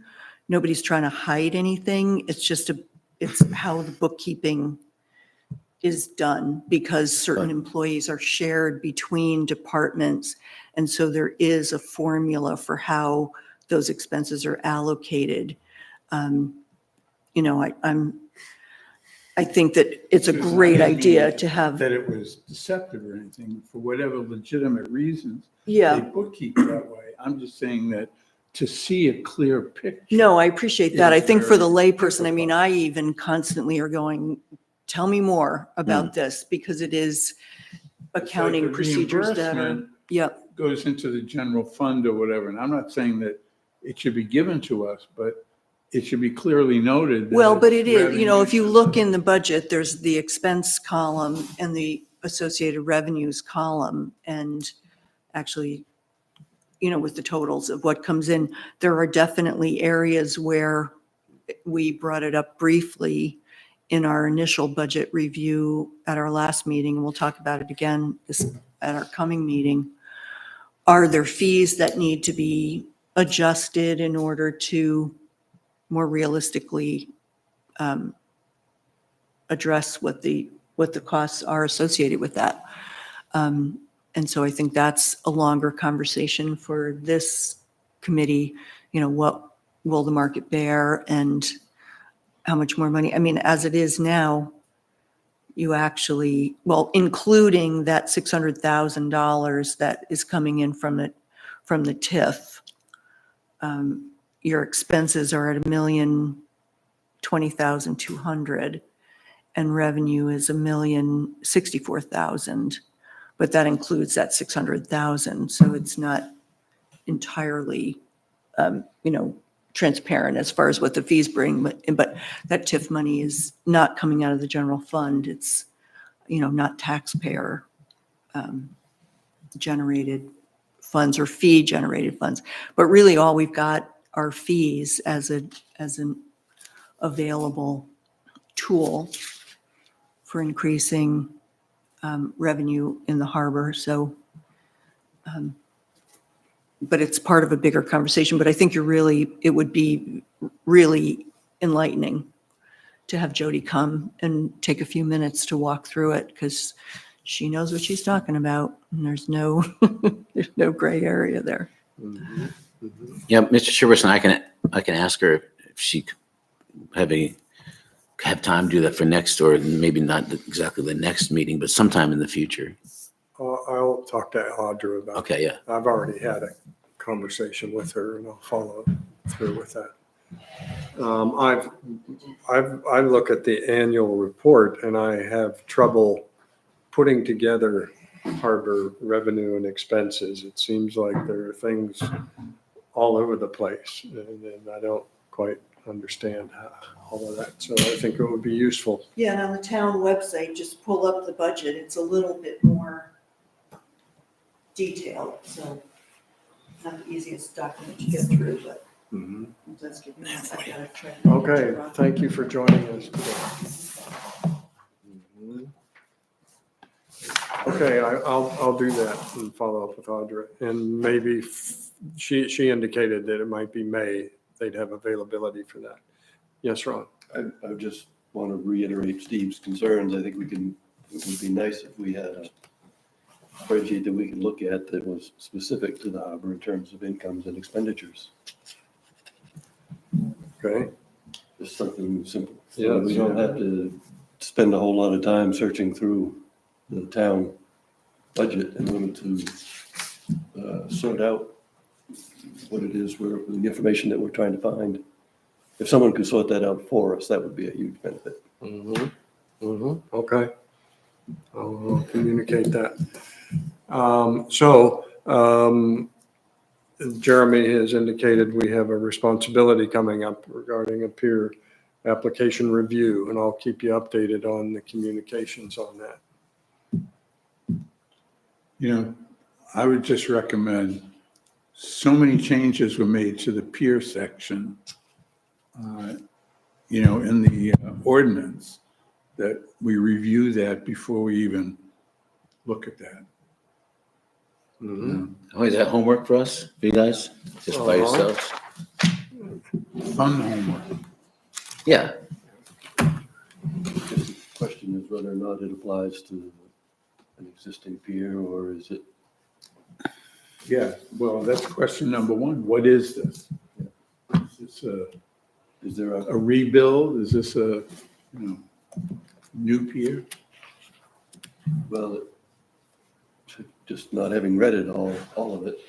Nobody's trying to hide anything. It's just it's how the bookkeeping is done because certain employees are shared between departments. And so there is a formula for how those expenses are allocated. I think that it's a great idea to have. That it was deceptive or anything, for whatever legitimate reasons. Yeah. They bookkeep that way. I'm just saying that to see a clear picture. No, I appreciate that. I It's think for the very layperson, I mean, difficult. I even constantly are going, tell me more about this because it is accounting the procedures that are, reimbursement yeah. goes into the general fund or whatever. And I'm not saying that it should be given to us, but it should be clearly noted. That Well, but it's it is, if you revenue. look in the budget, there's the expense column and the associated revenues column. And actually, with the totals of what comes in, there are definitely areas where we brought it up briefly in our initial budget review at our last meeting. And we'll talk about it again at our coming meeting, are there fees that need to be adjusted in order to more realistically address what the costs are associated with that? And so I think that's a longer conversation for this committee. You know, what will the market bear and how much more money? I mean, as it is now, you actually, well, including that $600,000 that is coming in from the TIF, your expenses are at $1,020,200 and revenue is $1,064,000, but that includes that 600,000. So it's not entirely, transparent as far as what the fees bring, but that TIF money is not coming out of the general fund. It's, not taxpayer generated funds or fee generated funds. But really all we've got are fees as an available tool for increasing revenue in the harbor. So, but it's part of a bigger conversation. But I think it would be really enlightening to have Jody come and take a few minutes to walk through it, because she knows what she's talking about, and there's no gray area there. Mhm, mhm. Yeah, Mr. Sherberson, I can ask her if she could have time to do that for next, or maybe not exactly the next meeting, but sometime in the future. I'll talk to Audra about it. Okay, yeah. I've already had a conversation with her and I'll follow through with that. I look at the annual report and I have trouble putting together harbor revenue and expenses. It seems like there are things all over the place and I don't quite understand all of that. So I think it would be useful. Yeah, and on the town website, just pull up the budget. It's a little bit more detailed, so not the easiest document to get through, but Mhm. it does give you a second. Okay, thank you for joining us today. Mhm. Okay, I'll do that and follow up with Audra. And maybe she indicated that it might be May, they'd have availability for that. Yes, Ron? I just want to reiterate Steve's concerns. I think it would be nice if we had a spreadsheet that we could look at that was specific to the harbor in terms of incomes and expenditures. Okay. Just something simple. Yeah. We don't have to spend a whole lot of time searching through the town budget in order to sort out what it is, the information that we're trying to find. If someone could sort that out for us, that would be a huge benefit. Okay. I'll communicate that. Jeremy has indicated we have a responsibility coming up regarding a peer application review, and I'll keep you updated on the communications on that. I would just recommend, so many changes were made to the pier section, in the ordinance, that we review that before we even look at that. Mhm. Oh, is that homework for us, for you guys? Just by yourselves? Fun homework. Yeah. The question is whether or not it applies to an existing pier, or is it? Yeah, well, that's question number one. What is this? Is this Is there a rebuild? Is this a, new pier? well, just not having read it all of it,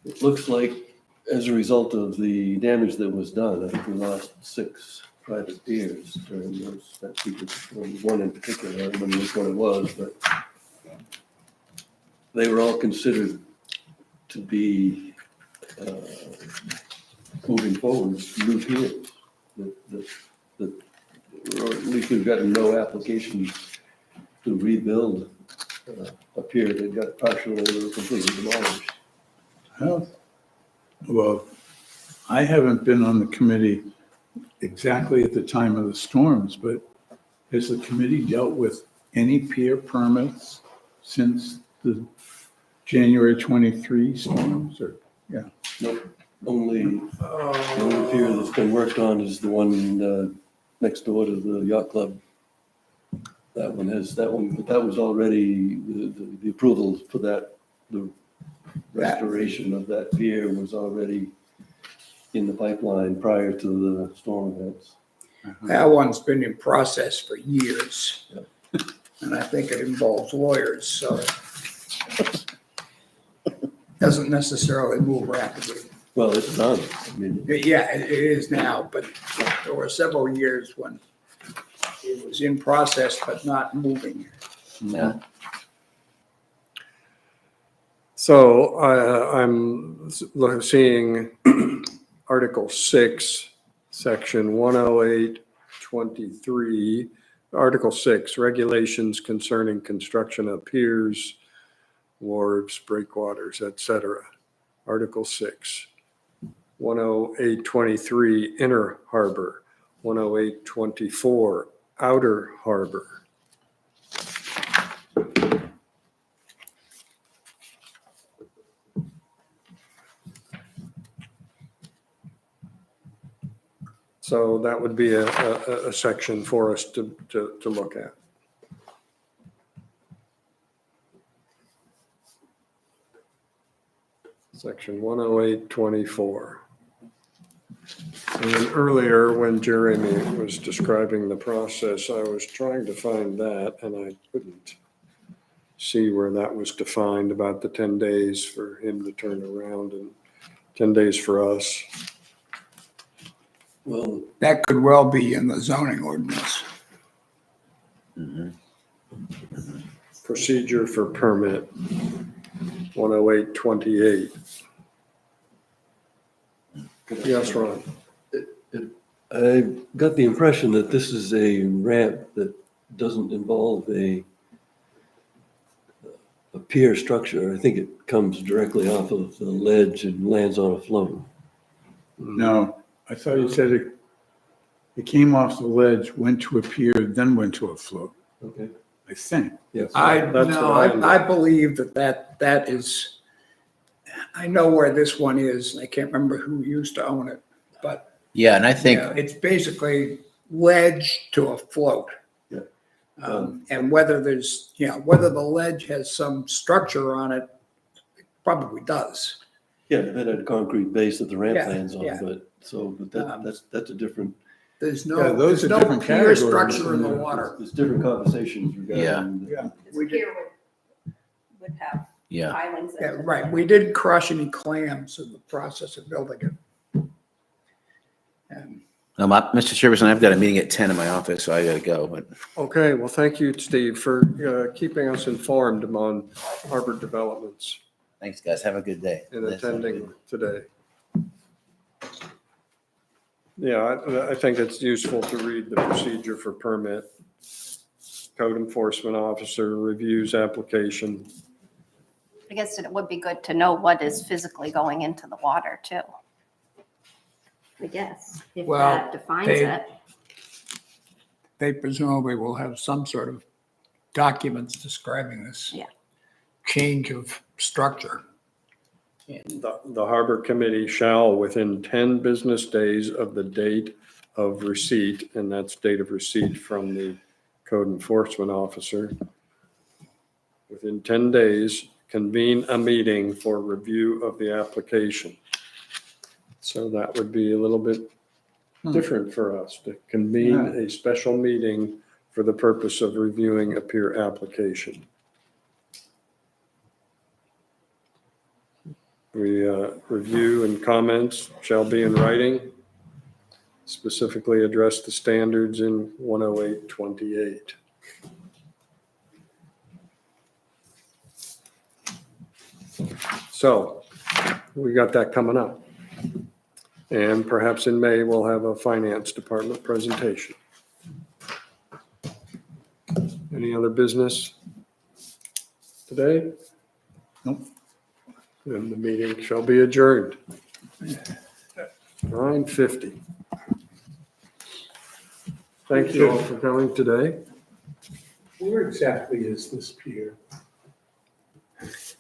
it looks like as a result of the damage that was done, I think we lost 6 private piers during that period. One in particular, I don't remember which one it was, but they were all considered to be moving forward, new piers. Or at least we've gotten no applications to rebuild a pier that got partially or completely demolished. Well, I haven't been on the committee exactly at the time of the storms, but has the committee dealt with any pier permits since the the January 23 storms or? Only, the only pier that's been worked on is the one next door to the yacht club. That one, but that was already, the approval for that, the restoration of that pier was already in the pipeline prior to the storm events. That one's been in process for years. And I think it involves lawyers, so doesn't necessarily move rapidly. Well, it's done. I mean, Yeah, it is now, but there were several years when it was in process but not moving. Yeah. So I'm seeing Article 6, Section 10823, Article 6, regulations concerning construction of piers, wharves, breakwaters, etc. Article 6, 10823, inner harbor, 10824, outer harbor. So that would be a section for us to look at. Section 10824. And earlier, when Jeremy was describing the process, I was trying to find that, and I couldn't see where that was defined about the 10 days for him to turn around and 10 days for us. well, That could well be in the zoning ordinance. Procedure for permit, 10828. Yes, Ron? I got the impression that this is a ramp that doesn't involve a pier structure. I think it comes directly off of the ledge and lands on a float. No, I thought you said it came off the ledge, went to a pier, then went to a float, Okay. I think. Yes. I That's believe that is, I know where this one is, and I can't remember who used to own it, but Yeah, and I think, yeah, it's basically ledge to a float. Yeah. And whether there's, whether the ledge has some structure on it, it probably does. Yeah, it had a concrete base that the ramp Yeah, lands on, yeah. but that's a different, There's Yeah, no, those there's are no different pier categories. structure in the water. there's different conversations regarding. Yeah. This We did, pier would have yeah, pilings. yeah, right. We didn't crush any clams in the process of building it. And Mr. Serviceman, I've got a meeting at 10 in my office, so I gotta go, but Okay, well, thank you, Steve, for keeping us informed on harbor developments thanks, guys. Have a good day. and attending today. Yeah, I think it's useful to read the procedure for permit. Code enforcement officer reviews application. I guess it would be good to know what is physically going into the water too. I guess, if Well, that defines they- it. they presumably will have some sort of documents describing this. Yeah. Change of structure. The harbor committee shall, within 10 business days of the date of receipt, and that's date of receipt from the code enforcement officer, within 10 days, convene a meeting for review of the application. So that would be a little bit different for us to convene a special meeting for the purpose of reviewing a peer application. Review and comments shall be in writing, specifically address the standards in 10828. So we got that coming up. And perhaps in May, we'll have a finance department presentation. Any other business today? Nope. And the meeting shall be adjourned. 9:50. Thank you all for coming today. Where exactly is this pier?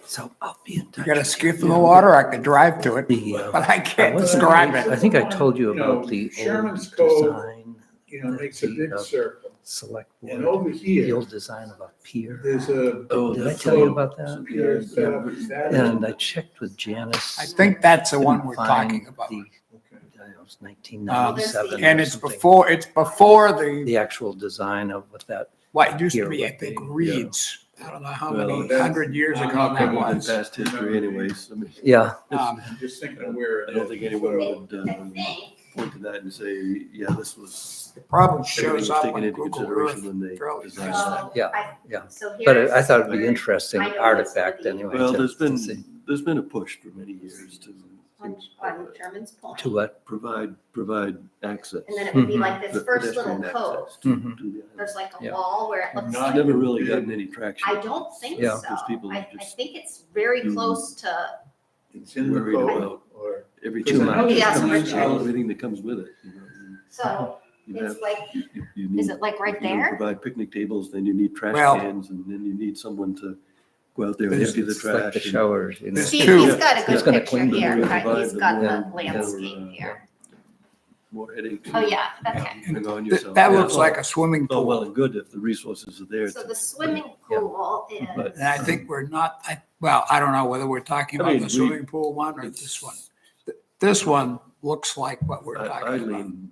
So I'll be in touch. You got a with skiff you. in the water, I could drive to it, The, but I can't wasn't- describe I it. think I told you You know, about the old Sherman's Cove, design, Makes a big circle. select And board, over the here, old design of a pier. there's a. Oh, Did I that's tell you right. about that? Pier set up as that. And I checked with Janice. I think that's the one we're Couldn't talking find about. the- Okay. It was 1997 And or it's something. before the, The actual design of what that, what used to Here be, I would think, be, Reed's. I don't know how Well, many that's- 100 years ago I'm that Other than was. past history anyways, I mean, yeah, Um, I'm just thinking of where it I is. don't think anyone would I think. point to that and say, yeah, this was, It probably everything shows was up taken on into Google consideration Earth. when they fairly designed nicely. that. yeah, yeah. So But here's I thought it'd be where interesting I know artifact it's anyway. Well, to see. there's been a push for many years to on Sherman's Point. To what? provide access. And then it would be Mhm. like this the first little pedestrian cove. access to Mhm. the island. There's like a Yeah. wall where it looks It's like, never really gotten any traction. I don't think Yeah. so. Because people I just think it's very do- close to, It's in the Worried code about or. Every Too much. change, Yes, comes- Richard. everything that comes with it. You know, so you it's have- like, you need- is it like right if you don't there? Provide picnic tables, then you need trash Well- cans, and then you need someone to go out there and There's- empty the It's like the trash. and- showers, you know. There's Steve, two. he's got a He's good gonna picture clean them here, and right? provide He's them got more- the more, landscape here. More headaches. Oh, yeah, okay. Bring on That yourself. that Yeah, looks like a swimming Oh, well pool. and good if the resources are there. So to- the swimming pool is, But- And I think we're not, well, I don't know whether we're talking I about mean, the we- swimming pool one or it's- this one. This one looks like what we're I talking about. lean,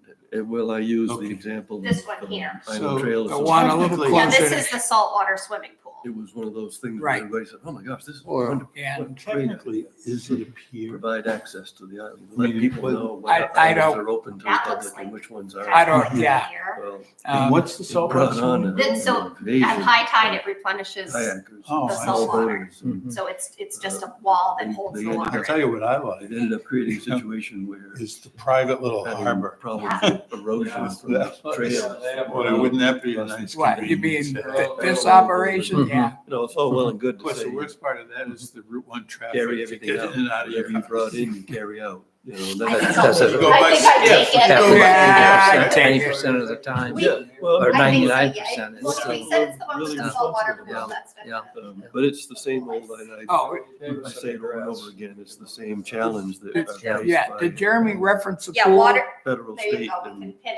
well, I use the Okay. example. This one from here. I So, know Trails. The one a little Technically- yeah, closer this is to, the saltwater swimming pool. It was one of those things where Right. everybody said, oh my gosh, this is Or- wonderful. and Technically, is it a pier? Provide access to the island. I mean, Let people but- know what I islands don't- are open to the That looks public and like- which ones are. I don't, yeah. Here. Well, And Um, what's the it saltwater brought on swimming? a- Then so an invasion At high tide, of it replenishes, Kayakers. Oh, the I see. saltwater. boaters, and Mhm. so it's just a wall that And holds they the ended water. up- I'll tell you what I It like, ended up creating a situation where is the private little having harbor. problems with erosion from That- trails. Boy, wouldn't that be a nice? What, you convenience? mean this operation? Mhm. Yeah. You know, it's all well and good Of to course, say the worst part of that is the Route 1 traffic. carry to everything get out. in and out of your Whatever you brought house. in, you carry out. You know, I and think that's. Does it- I'll- I think I take Half it. of Yeah, it, I take it. 90% of the time, We- Yeah, well, or I think so, 99%. yeah. It's Well, still- he said it's the one with really the saltwater responsible. pool, that's Yeah. definitely. But it's the same old, Oh, I say it over and over again, it's the same challenge that. That's are true. faced yeah. by Did Jeremy reference the Yeah, pool? water, Federal, there you state, go, we and can pin